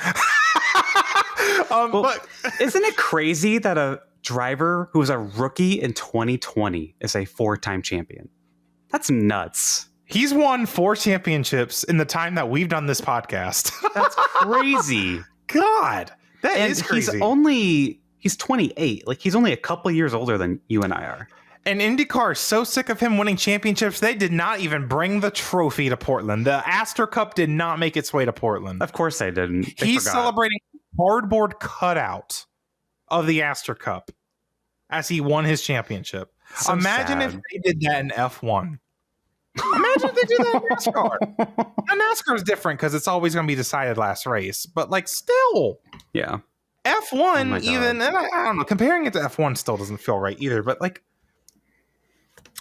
But isn't it crazy that a driver who was a rookie in 2020 is a 4-time champion? That's nuts. He's won 4 championships in the time that we've done this podcast. That's crazy. God, that is crazy. He's 28. Like, he's only a couple years older than you and I are. And IndyCar is so sick of him winning championships, they did not even bring the trophy to Portland. The Astor Cup did not make its way to Portland. Of course they didn't. He's celebrating cardboard cutout of the Astor Cup as he won his championship. So Imagine sad. if they did that in F1. Imagine if they do that in NASCAR. Now, NASCAR is different because it's always going to be decided last race. But, like, still. Yeah. F1, even, and I don't know, comparing it to F1 still doesn't feel right either. But, like,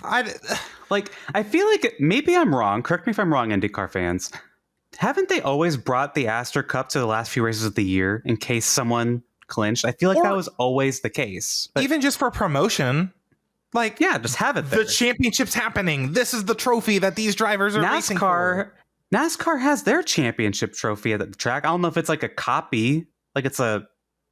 I feel like maybe I'm wrong. Correct me if I'm wrong, IndyCar fans. Haven't they always brought the Astor Cup to the last few races of the year in case someone clinched? I feel like that was always the case. But even just for promotion, Like, yeah, just have it there. The championship's happening. This is the trophy that these drivers are racing for. NASCAR has their championship trophy at the track. I don't know if it's like a copy, like it's a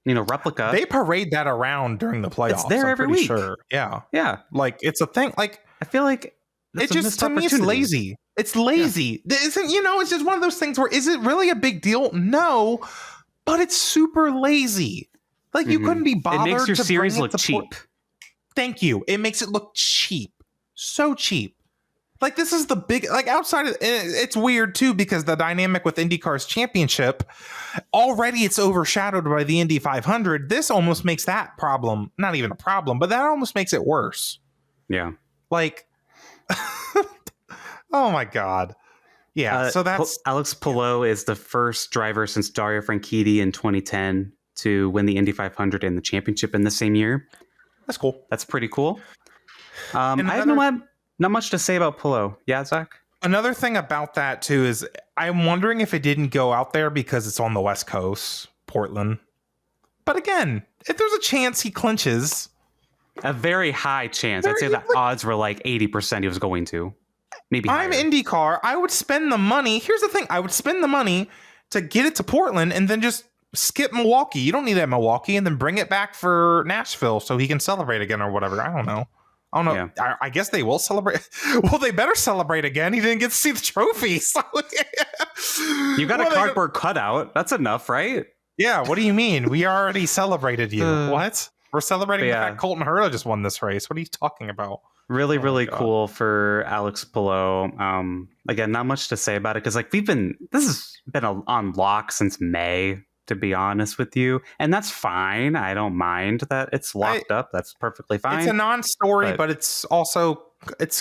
replica. They parade that around during the playoffs. It's there every week. Sure. Yeah. Yeah. Like, it's a thing. Like, I feel like it just, to me, it's lazy. It's lazy. Yeah. It's just one of those things where, is it really a big deal? No, but it's super lazy. Like, you couldn't be bothered. It makes your to series look cheap. Thank you. It makes it look cheap. So cheap. Like, this is the big, like, outside of, it's weird too, because the dynamic with IndyCar's championship, already it's overshadowed by the Indy 500. This almost makes that problem, not even a problem, but that almost makes it worse. Yeah. Like, oh my God. Yeah. So that's Alex Palou is the first driver since Dario Franchitti in 2010 to win the Indy 500 and the championship in the same year. That's cool. That's pretty cool. I have not much to say about Palou. Yeah, Zach? Another thing about that, too, is I'm wondering if it didn't go out there because it's on the West Coast, Portland. But again, if there's a chance he clinches. A very high chance. I'd say the odds were like 80% he was going to. Maybe higher. I'm IndyCar. I would spend the money. Here's the thing. I would spend the money to get it to Portland and then just skip Milwaukee. You don't need that in Milwaukee, and then bring it back for Nashville so he can celebrate again or whatever. I don't know. Yeah. I guess they will celebrate. Well, they better celebrate again. He didn't get to see the trophy. So you got a cardboard cutout. That's enough, right? Yeah. What do you mean? We already celebrated you. What? We're celebrating the fact Colton Herta just won this race. What are you talking about? Really cool for Alex Palou. Again, not much to say about it because this has been on lock since May, to be honest with you, and that's fine. I don't mind that it's locked up. That's perfectly fine. It's a non-story, but it's also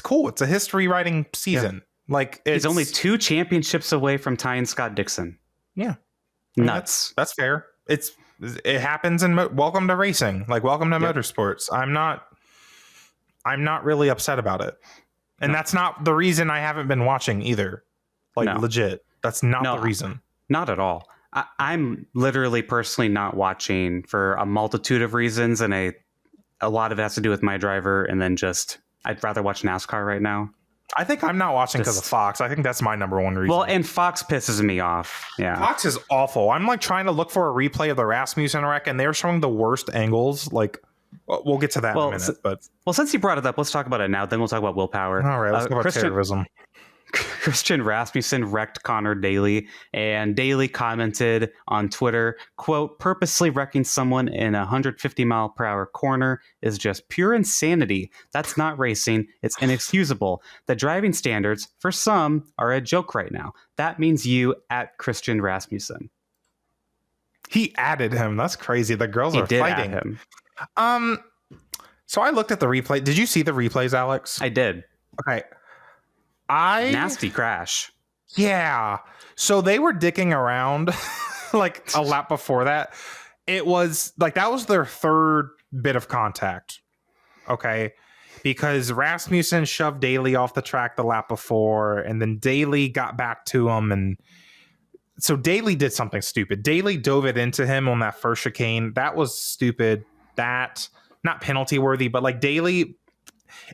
cool. It's a history writing season. Yeah. Like, he's only 2 championships away from tying Scott Dixon. Yeah, nuts. That's fair. It happens in welcome to racing. Like, welcome to motorsports. I'm not really upset about it, and that's not the reason I haven't been watching either. Like, legit, that's not the reason. Not at all. I'm literally personally not watching for a multitude of reasons, and a lot of it has to do with my driver, and then I'd rather watch NASCAR right now. I think I'm not watching because of Fox. I think that's my number one reason. Well, and Fox pisses me off. Yeah, Fox is awful. I'm like trying to look for a replay of the Rasmussen wreck, and they're showing the worst angles. Like, we'll get to that in a minute. Well, since you brought it up, let's talk about it now. Then we'll talk about willpower. All right, let's talk about terrorism. Christian Rasmussen wrecked Connor Daly, and Daly commented on Twitter, quote, "Purposely wrecking someone in a 150-mile-per-hour corner is just pure insanity. That's not racing. It's inexcusable. The driving standards, for some, are a joke right now. That means you at Christian Rasmussen." He added him. That's crazy. The girls are fighting him. So I looked at the replay. Did you see the replays, Alex? I did. Okay. Nasty crash. Yeah. So they were dicking around like a lap before that. It was like, that was their third bit of contact. Okay. Because Rasmussen shoved Daly off the track the lap before, and then Daly got back to him. And so Daly did something stupid. Daly dove it into him on that first chicane. That was stupid. That, not penalty worthy, but like Daly,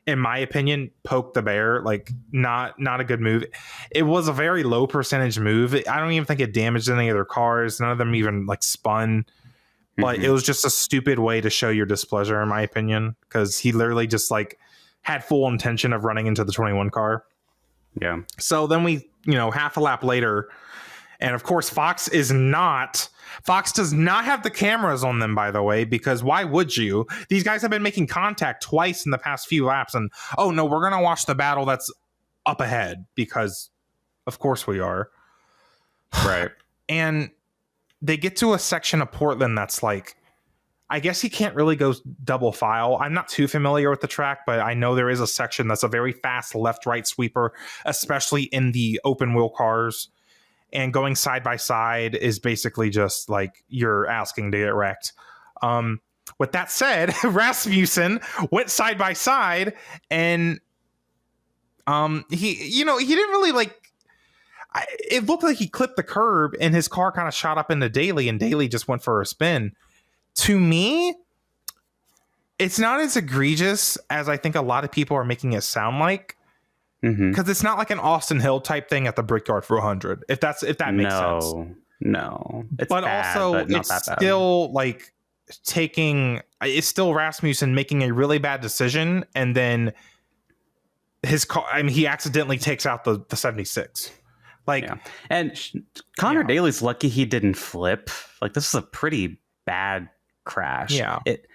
in my opinion, poked the bear. Like, not a good move. It was a very low percentage move. I don't even think it damaged any of their cars. None of them even like spun. But it was just a stupid way to show your displeasure, in my opinion, because he literally just like had full intention of running into the 21 car. Yeah. So then we, half a lap later, and of course Fox does not have the cameras on them, by the way, because why would you? These guys have been making contact twice in the past few laps, and oh no, we're going to watch the battle that's up ahead, because of course we are. Right. And they get to a section of Portland that's like, I guess you can't really go double file. I'm not too familiar with the track, but I know there is a section that's a very fast left-right sweeper, especially in the open wheel cars. And going side by side is basically just like you're asking to get wrecked. With that said, Rasmussen went side by side, and he didn't really like. It looked like he clipped the curb, and his car kind of shot up into Daly, and Daly just went for a spin. To me, It's not as egregious as I think a lot of people are making it sound like. Because it's not like an Austin Hill type thing at the Brickyard for 100. If that makes sense. No. But bad, also, but not it's that bad. still like it's still Rasmussen making a really bad decision, and then his car. I mean, he accidentally takes out the 76. Like, and Connor Daly's lucky he didn't flip. Like, this is a pretty bad crash. Yeah. It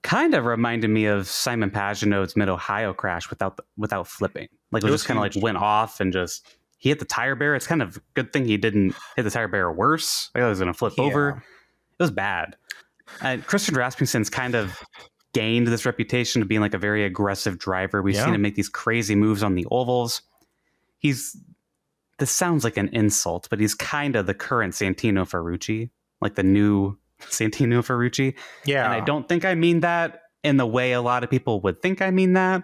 kind of reminded me of Simon Pagenaud's Mid-Ohio crash without flipping. Like, it just kind of like went off and he hit the tire barrier. It's kind of a good thing he didn't hit the tire barrier worse. I thought he was going to flip over. It was bad. And Christian Rasmussen's kind of gained this reputation of being like a very aggressive driver. We've seen him make these crazy moves on the ovals. This sounds like an insult, but he's kind of the current Santino Ferrucci, like the new Santino Ferrucci. Yeah. And I don't think I mean that in the way a lot of people would think I mean that.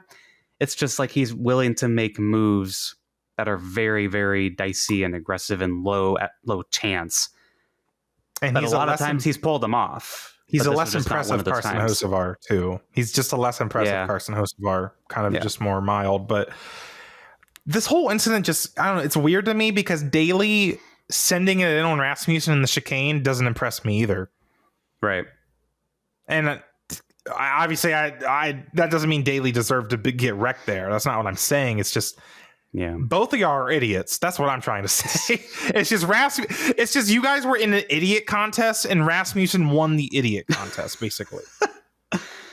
It's just like he's willing to make moves that are very, very dicey and aggressive and low chance. And but a lot of times he's pulled them off. He's a less impressive Carson Hocevar too. He's just a less impressive Carson Hocevar, kind of just more mild. But this whole incident I don't know, it's weird to me because Daly sending it in on Rasmussen in the chicane doesn't impress me either. Right. And obviously I that doesn't mean Daly deserved to get wrecked there. That's not what I'm saying. It's just both of y'all are idiots. That's what I'm trying to say. It's just you guys were in an idiot contest and Rasmussen won the idiot contest, basically.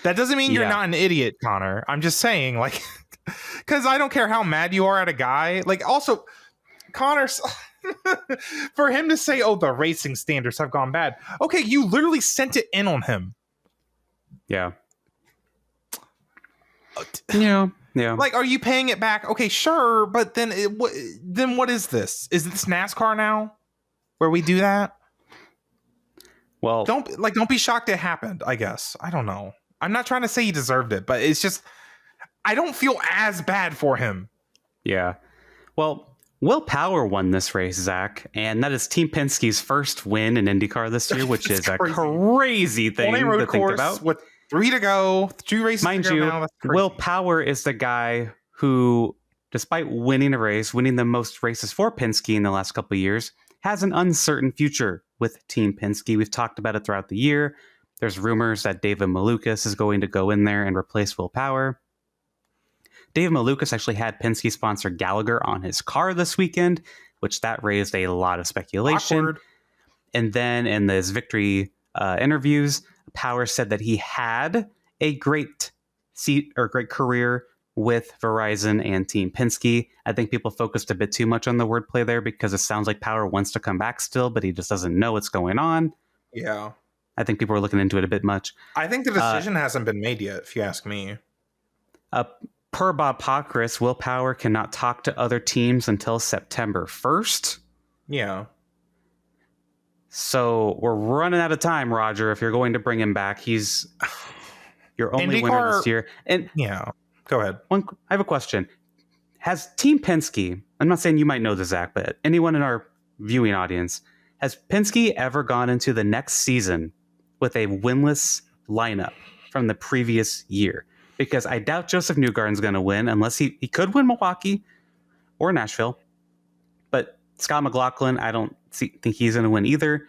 That doesn't mean you're not an idiot, Connor. I'm just saying, like, because I don't care how mad you are at a guy. Like, also, Connor's for him to say, "Oh, the racing standards have gone bad." Okay, you literally sent it in on him. Yeah. Yeah. Like, are you paying it back? Okay, sure, but then what is this? Is this NASCAR now, where we do that? Well, don't be shocked it happened. I guess I don't know. I'm not trying to say he deserved it, but it's just I don't feel as bad for him. Yeah. Well, Will Power won this race, Zach, and that is Team Penske's first win in IndyCar this year, which is a crazy thing to think about. With 3 to go, 2 races Mind to go you, now. Will Power is the guy who, despite winning a race, winning the most races for Penske in the last couple of years, has an uncertain future with Team Penske. We've talked about it throughout the year. There's rumors that David Malukas is going to go in there and replace Will Power. David Malukas actually had Penske sponsor Gallagher on his car this weekend, which that raised a lot of speculation. Awkward. And then in his victory interviews, Power said that he had a great career with Verizon and Team Penske. I think people focused a bit too much on the wordplay there because it sounds like Power wants to come back still, but he just doesn't know what's going on. Yeah. I think people are looking into it a bit much. I think the decision hasn't been made yet, if you ask me. Per Bob Pockris, Will Power cannot talk to other teams until September 1st. Yeah. So we're running out of time, Roger. If you're going to bring him back, he's your only winner this year. And yeah, go ahead. I have a question. Has Team Penske, I'm not saying you might know this, Zach, but anyone in our viewing audience, has Penske ever gone into the next season with a winless lineup from the previous year? Because I doubt Joseph Newgarden's going to win unless he could win Milwaukee or Nashville. But Scott McLaughlin, I don't think he's going to win either.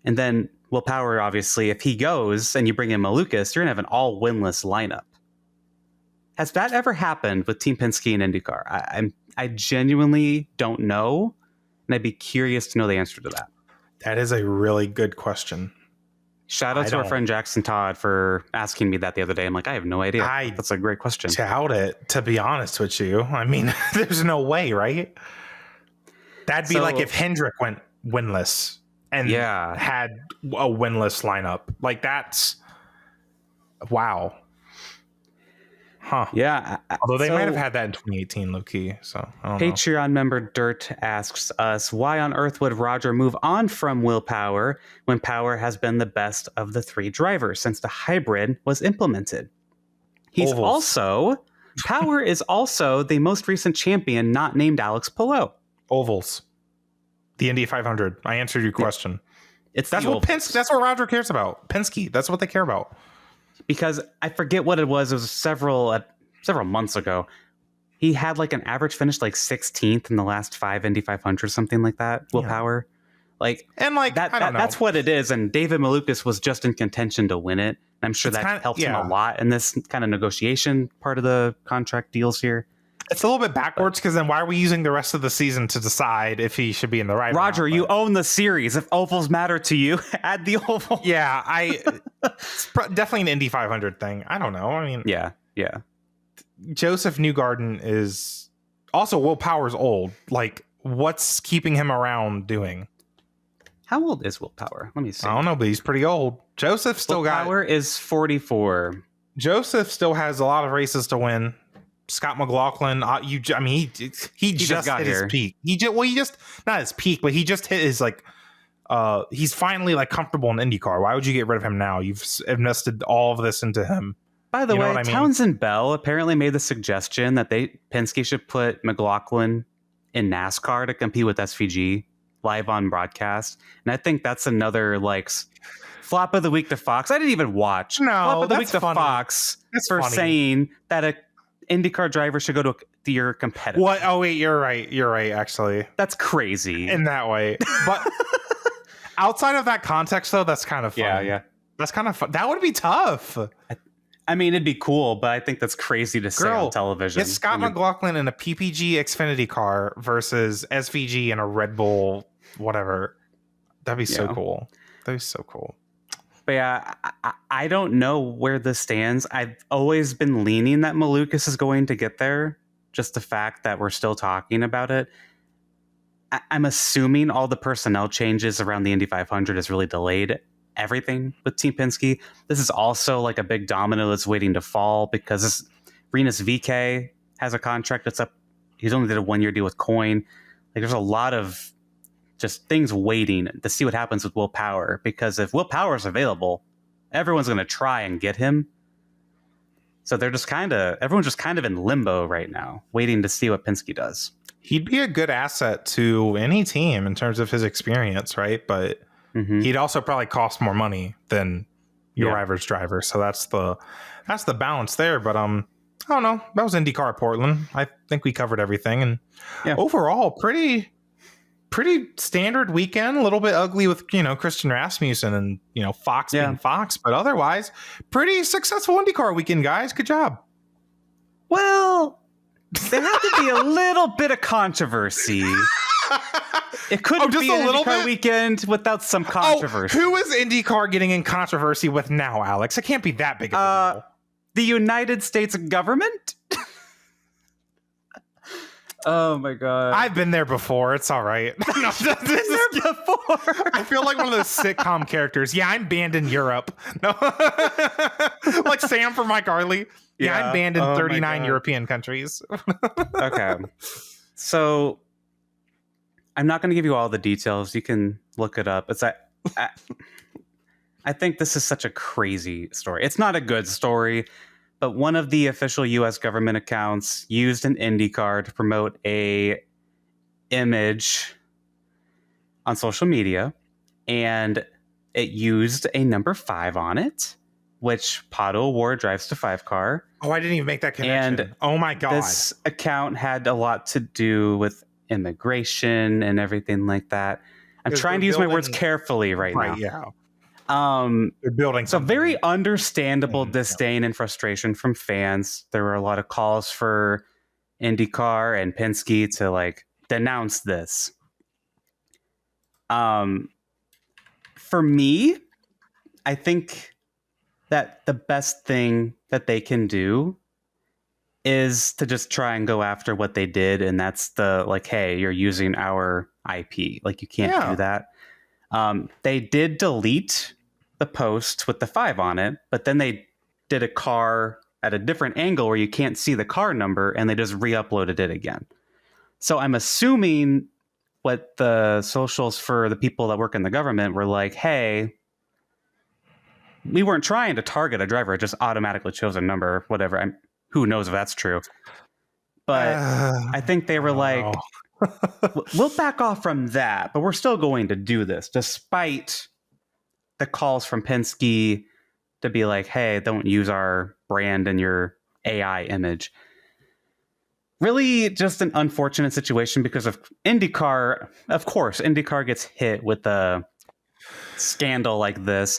And then Will Power, obviously, if he goes and you bring in Malukas, you're going to have an all winless lineup. Has that ever happened with Team Penske and IndyCar? I genuinely don't know. And I'd be curious to know the answer to that. That is a really good question. Shout out to our friend Jackson Todd for asking me that the other day. I'm like, I have no idea. That's a great question. Doubt it, to be honest with you. I mean, there's no way, right? That'd be like if Hendrick went winless and had a winless lineup. Like, that's wow. Huh. Yeah. Although they might have had that in 2018, low-key. So I don't know. Patreon member Dirt asks us, why on earth would Roger move on from Will Power when Power has been the best of the 3 drivers since the hybrid was implemented? Power is also the most recent champion not named Alex Palou. Ovals. The Indy 500. I answered your question. That's what Roger cares about. Penske. That's what they care about. because I forget what it was. It was several months ago. He had like an average finish like 16th in the last 5 Indy 500, something like that. Will Power, that's what it is. And David Malukas was just in contention to win it. I'm sure that helped him a lot in this kind of negotiation part of the contract deals here. It's a little bit backwards because then why are we using the rest of the season to decide if he should be in the right? Roger, you own the series. If ovals matter to you, add the oval. Yeah, it's definitely an Indy 500 thing. I don't know. I mean, yeah. Joseph Newgarden is also Will Power's old. Like, what's keeping him around doing? How old is Will Power? Let me see. I don't know, but he's pretty old. Joseph still Will Power is 44. Joseph still has a lot of races to win. Scott McLaughlin, he just got hit his peak. He just not his peak, but he just hit his he's finally like comfortable in IndyCar. Why would you get rid of him now? You've invested all of this into him. By the way, Townsend Bell apparently made the suggestion that Penske should put McLaughlin in NASCAR to compete with SVG live on broadcast, and I think that's another like flop of the week to Fox. I didn't even watch. No, flop of the week that's funny. to Fox for funny. Saying that a IndyCar driver should go to your competitor. What? Oh wait, you're right. Actually, that's crazy in that way. But outside of that context, though, that's kind of fun. Yeah. That's kind of fun. That would be tough. I mean, it'd be cool, but I think that's crazy to say on television. It's Scott McLaughlin in a PPG Xfinity car versus SVG in a Red Bull, whatever. That'd be so cool. That'd be so cool. But yeah, I don't know where this stands. I've always been leaning that Malukas is going to get there. Just the fact that we're still talking about it. I'm assuming all the personnel changes around the Indy 500 has really delayed everything with Team Penske. This is also like a big domino that's waiting to fall because Rinus VeeKay has a contract that's up. He's only did a 1-year deal with Coin. Like there's a lot of just things waiting to see what happens with Will Power, because if Will Power is available, everyone's going to try and get him. So everyone's just kind of in limbo right now, waiting to see what Penske does. He'd be a good asset to any team in terms of his experience, right? But he'd also probably cost more money than your average driver. So that's the balance there. But I don't know. That was IndyCar Portland. I think we covered everything, and overall, pretty standard weekend. A little bit ugly with Christian Rasmussen and Fox being Fox, but otherwise pretty successful IndyCar weekend, guys. Good job. Well, there had to be a little bit of controversy. It couldn't be an IndyCar weekend without some controversy. Who is IndyCar getting in controversy with now, Alex? It can't be that big of a deal. The United States government? Oh my god! I've been there before. It's all right. No, been there before. I feel like one of those sitcom characters. Yeah, I'm banned in Europe. No, like Sam from Mike Harley. Yeah, I'm banned in 39 European countries. Okay, so I'm not going to give you all the details. You can look it up. It's I think this is such a crazy story. It's not a good story. But one of the official U.S. government accounts used an IndyCar to promote a image on social media, and it used a number 5 on it, which Pato O'Ward drives to 5 car. Oh, I didn't even make that connection. And oh my god, this account had a lot to do with immigration and everything like that. I'm trying to use my words carefully right now. Yeah. They're building so very understandable disdain and frustration from fans. There were a lot of calls for IndyCar and Penske to like denounce this. For me, I think that the best thing that they can do is to just try and go after what they did, and that's the like, hey, you're using our IP, like you can't do that. They did delete the post with the 5 on it, but then they did a car at a different angle where you can't see the car number, and they just re-uploaded it again. So I'm assuming what the socials for the people that work in the government were like, hey, we weren't trying to target a driver, it just automatically chose a number, whatever. Who knows if that's true. But I think they were like, we'll back off from that, but we're still going to do this despite the calls from Penske to be like, hey, don't use our brand and your AI image. Really just an unfortunate situation because of IndyCar. Of course, IndyCar gets hit with a scandal like this.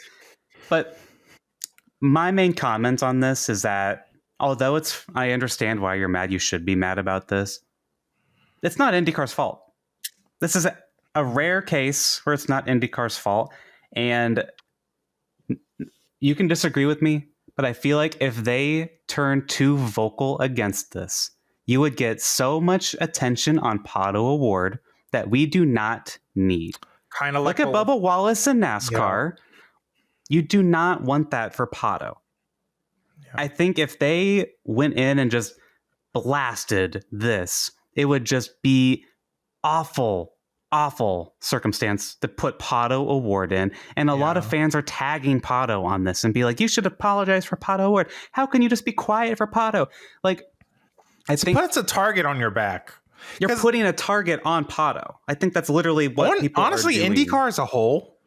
But my main comment on this is that although I understand why you're mad, you should be mad about this. It's not IndyCar's fault. This is a rare case where it's not IndyCar's fault. And you can disagree with me, but I feel like if they turn too vocal against this, you would get so much attention on Pato Award that we do not need. Kind of Look at Bubba Wallace in NASCAR. Yeah. You do not want that for Pato. Yeah. I think if they went in and just blasted this, it would just be awful circumstance to put Pato Award in. And a lot of fans are tagging Pato on this and be like, you should apologize for Pato Award. How can you just be quiet for Pato? Like, I think puts a target on your back. You're putting a target on Pato. I think that's literally what people honestly, are doing. IndyCar as a whole,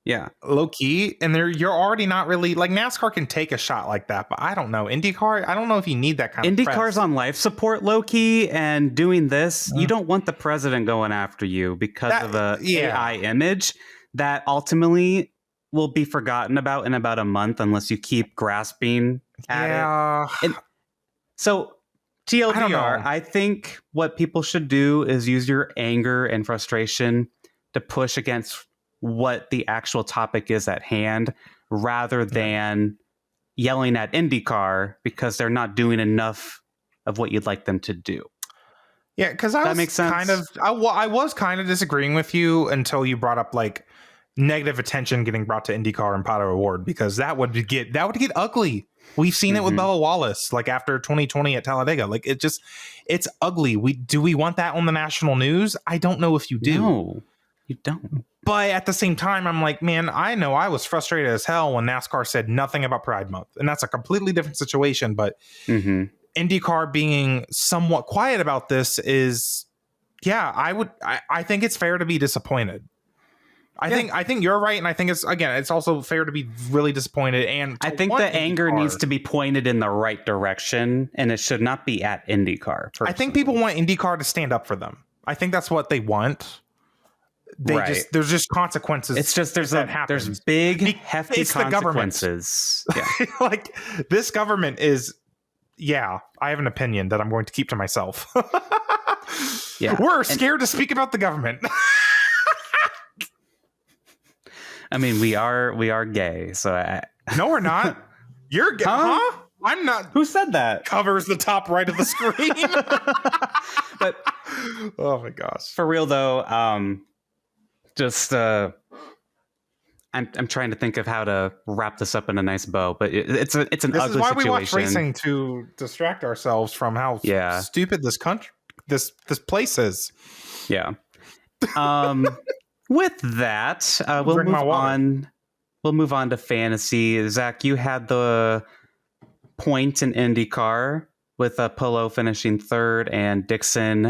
yeah, low key, and you're already not really like NASCAR can take a shot like that, but I don't know IndyCar. I don't know if you need that kind of press. IndyCar's on life support, low key, and doing this, you don't want the president going after you because of a AI image that ultimately will be forgotten about in about a month unless you keep grasping at it. And so. TLDR, I think what people should do is use your anger and frustration to push against what the actual topic is at hand rather than yelling at IndyCar because they're not doing enough of what you'd like them to do. Yeah, because I was kind of disagreeing with you until you brought up like negative attention getting brought to IndyCar and Pato Award because that would get ugly. We've seen it with Bubba Wallace, like after 2020 at Talladega. Like it's ugly. Do we want that on the national news? I don't know if you do. No, you don't. But at the same time, I'm like, man, I know I was frustrated as hell when NASCAR said nothing about Pride Month, and that's a completely different situation. But IndyCar being somewhat quiet about this is, I think it's fair to be disappointed. I think you're right, and I think it's also fair to be really disappointed. And I think the anger needs to be pointed in the right direction, and it should not be at IndyCar. Personally. I think people want IndyCar to stand up for them. I think that's what they want. There's just consequences. It's just there's big hefty consequences. Yeah. Like this government is. Yeah, I have an opinion that I'm going to keep to myself. Yeah, we're scared to speak about the government. I mean, we are gay, so no, we're not. You're gay, huh? I'm not. Who said that? Covers the top right of the screen. But oh my gosh, for real though, I'm trying to think of how to wrap this up in a nice bow, but it's an ugly situation. This is why we watch racing, to distract ourselves from how stupid this country, this place is. Yeah. With that, we'll move on to fantasy. Zach, you had the point in IndyCar with Polo finishing third, and Dixon,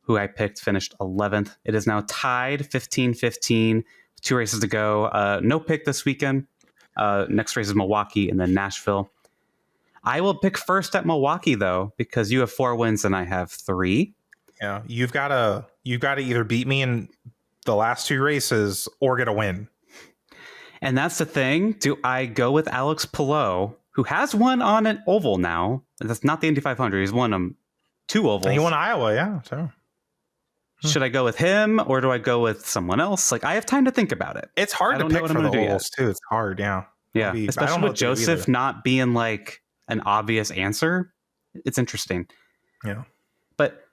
who I picked, finished 11th. It is now tied 15-15, 2 races to go. No pick this weekend. Next race is Milwaukee and then Nashville. I will pick first at Milwaukee though, because you have 4 wins and I have 3. Yeah, you've got to either beat me in the last 2 races or get a win. And that's the thing. Do I go with Alex Palou, who has won on an oval now? That's not the Indy 500. He's won 2 ovals. And he won Iowa, yeah. So should I go with him or do I go with someone else? Like, I have time to think about it. It's hard to pick for the ovals too. It's hard, yeah. Yeah, especially with Joseph not being like an obvious answer. It's interesting. Yeah. But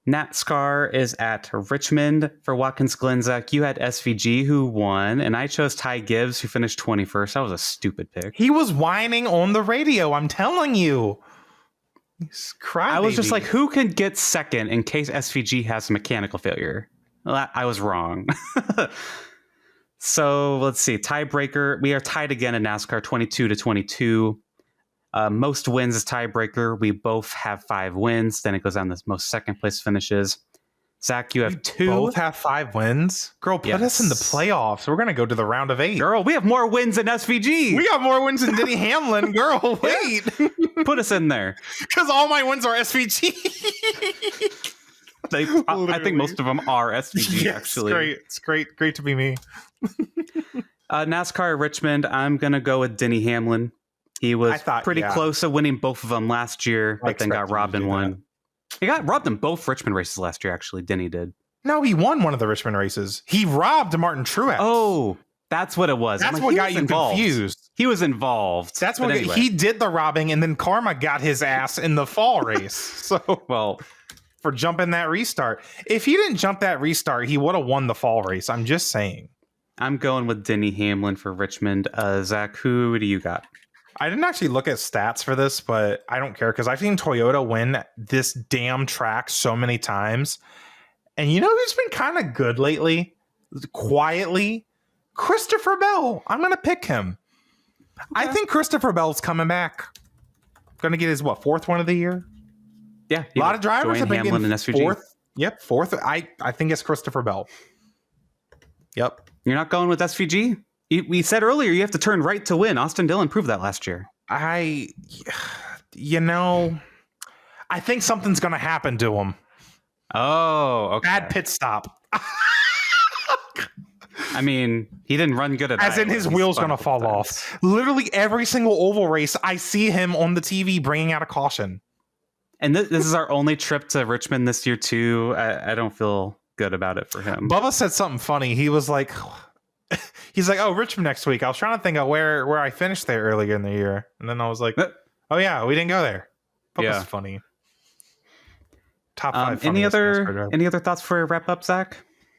NASCAR is at Richmond for Watkins Glen. Zack, you had SVG who won, and I chose Ty Gibbs who finished 21st. That was a stupid pick. He was whining on the radio, I'm telling you. I was just like, who can get second in case SVG has a mechanical failure? Well, I was wrong. So let's see. Tiebreaker. We are tied again in NASCAR 22-22. Most wins is tiebreaker. We both have 5 wins. Then it goes down to most second place finishes. Zach, you have 2. Both have 5 wins. Girl, put us in the playoffs. We're gonna go to the round of 8. Girl, we have more wins than SVG. We got more wins than Denny Hamlin. Girl, wait. Put us in there. Because all my wins are SVG. I think most of them are SVG, actually. It's great to be me. NASCAR Richmond, I'm going to go with Denny Hamlin. He was pretty close to winning both of them last year, but then got robbed in one. He got robbed in both Richmond races last year, actually. Denny did. No, he won one of the Richmond races. He robbed Martin Truex. Oh, that's what it was. That's what got you confused. He was involved. That's what he did the robbing, and then Karma got his ass in the fall race. So, well, for jumping that restart. If he didn't jump that restart, he would have won the fall race. I'm just saying. I'm going with Denny Hamlin for Richmond. Zach, who do you got? I didn't actually look at stats for this, but I don't care because I've seen Toyota win this damn track so many times. And you know who's been kind of good lately? Quietly? Christopher Bell. I'm going to pick him. Okay. I think Christopher Bell's coming back. Going to get his, 4th one of the year? Yeah. A lot of drivers have been getting 4th. Yep, 4th. I think it's Christopher Bell. Yep. You're not going with SVG? We said earlier you have to turn right to win. Austin Dillon proved that last year. I think something's going to happen to him. Oh, okay. Bad pit stop. I mean, he didn't run good at As in his wheel's going to fall off. Literally every single oval race, I see him on the TV bringing out a caution. And this is our only trip to Richmond this year, too. I don't feel good about it for him. Bubba said something funny. He was like... He's like, oh, Richmond next week. I was trying to think of where I finished there earlier in the year. And then I was like, oh, yeah, we didn't go there. Bubba's funny. Top 5 any other thoughts for a wrap up, Zach?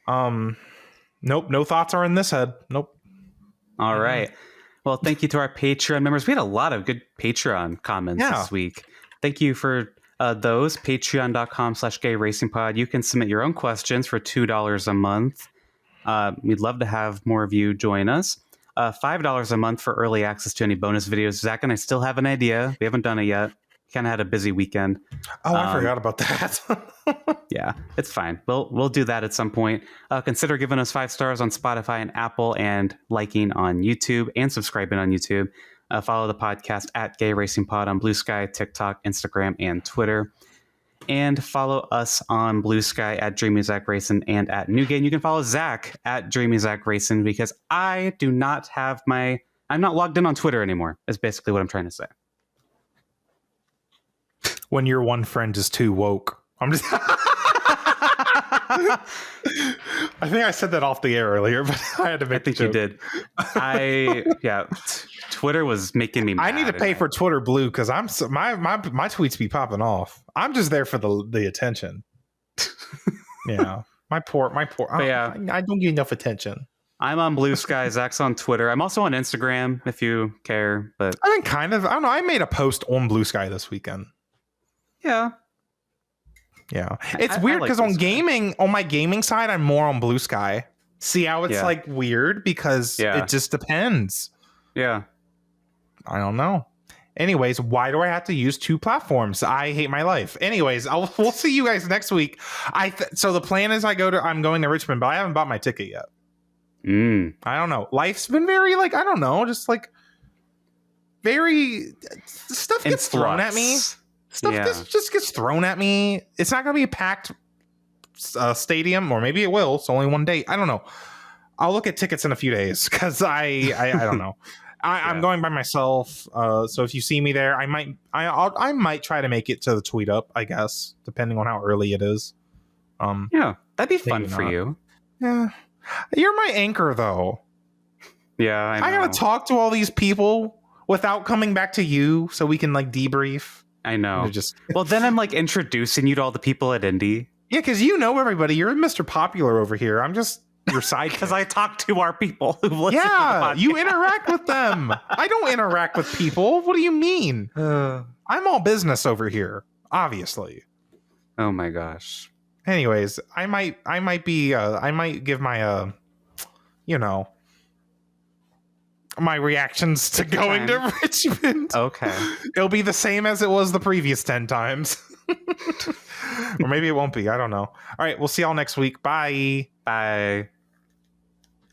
Nope. No thoughts are in this head. Nope. All right. Well, thank you to our Patreon members. We had a lot of good Patreon comments this week. Thank you for those. Patreon.com/gayracingpod. You can submit your own questions for $2 a month. We'd love to have more of you join us. $5 a month for early access to any bonus videos. Zach and I still have an idea. We haven't done it yet. Kind of had a busy weekend. Oh, I forgot about that. Yeah, it's fine. We'll do that at some point. Consider giving us 5 stars on Spotify and Apple, and liking on YouTube and subscribing on YouTube. Follow the podcast at Gay Racing Pod on Blue Sky, TikTok, Instagram, and Twitter. And follow us on Blue Sky at Dreamy Zack Racing and at Newgate. You can follow Zach at Dreamy Zack Racing because I do not have I'm not logged in on Twitter anymore, is basically what I'm trying to say. When your one friend is too woke. I'm just... I think I said that off the air earlier, but I had to make you did. Twitter was making me mad. I need to pay for Twitter Blue because my tweets be popping off. I'm just there for the attention. Yeah. My poor. I don't get enough attention. I'm on Blue Sky. Zach's on Twitter. I'm also on Instagram if you care. But I think I don't know. I made a post on Blue Sky this weekend. Yeah. It's weird because on my gaming side, I'm more on Blue Sky. See how it's like weird because it just depends. Yeah. I don't know. Anyways, why do I have to use 2 platforms? I hate my life. Anyways, we'll see you guys next week. So the plan is I'm going to Richmond, but I haven't bought my ticket yet. I don't know. Life's been very very stuff gets thrown at me. Stuff just gets thrown at me. It's not going to be a packed stadium, or maybe it will. It's only one day. I don't know. I'll look at tickets in a few days because I don't know. I'm going by myself. So if you see me there, I might try to make it to the tweet up, I guess, depending on how early it is. That'd be fun for you. Yeah. You're my anchor, though. Yeah, I know. I got to talk to all these people without coming back to you so we can debrief. I know. Well, then I'm introducing you to all the people at Indy. Yeah, because you know everybody. You're Mr. Popular over here. I'm just your side. Because I talk to our people who listen to the podcast. You interact with them. I don't interact with people. What do you mean? I'm all business over here, obviously. Oh my gosh. Anyways, I might give my my reactions to going to Richmond. Okay. It'll be the same as it was the previous 10 times. Or maybe it won't be. I don't know. All right, we'll see y'all next week. Bye. Bye.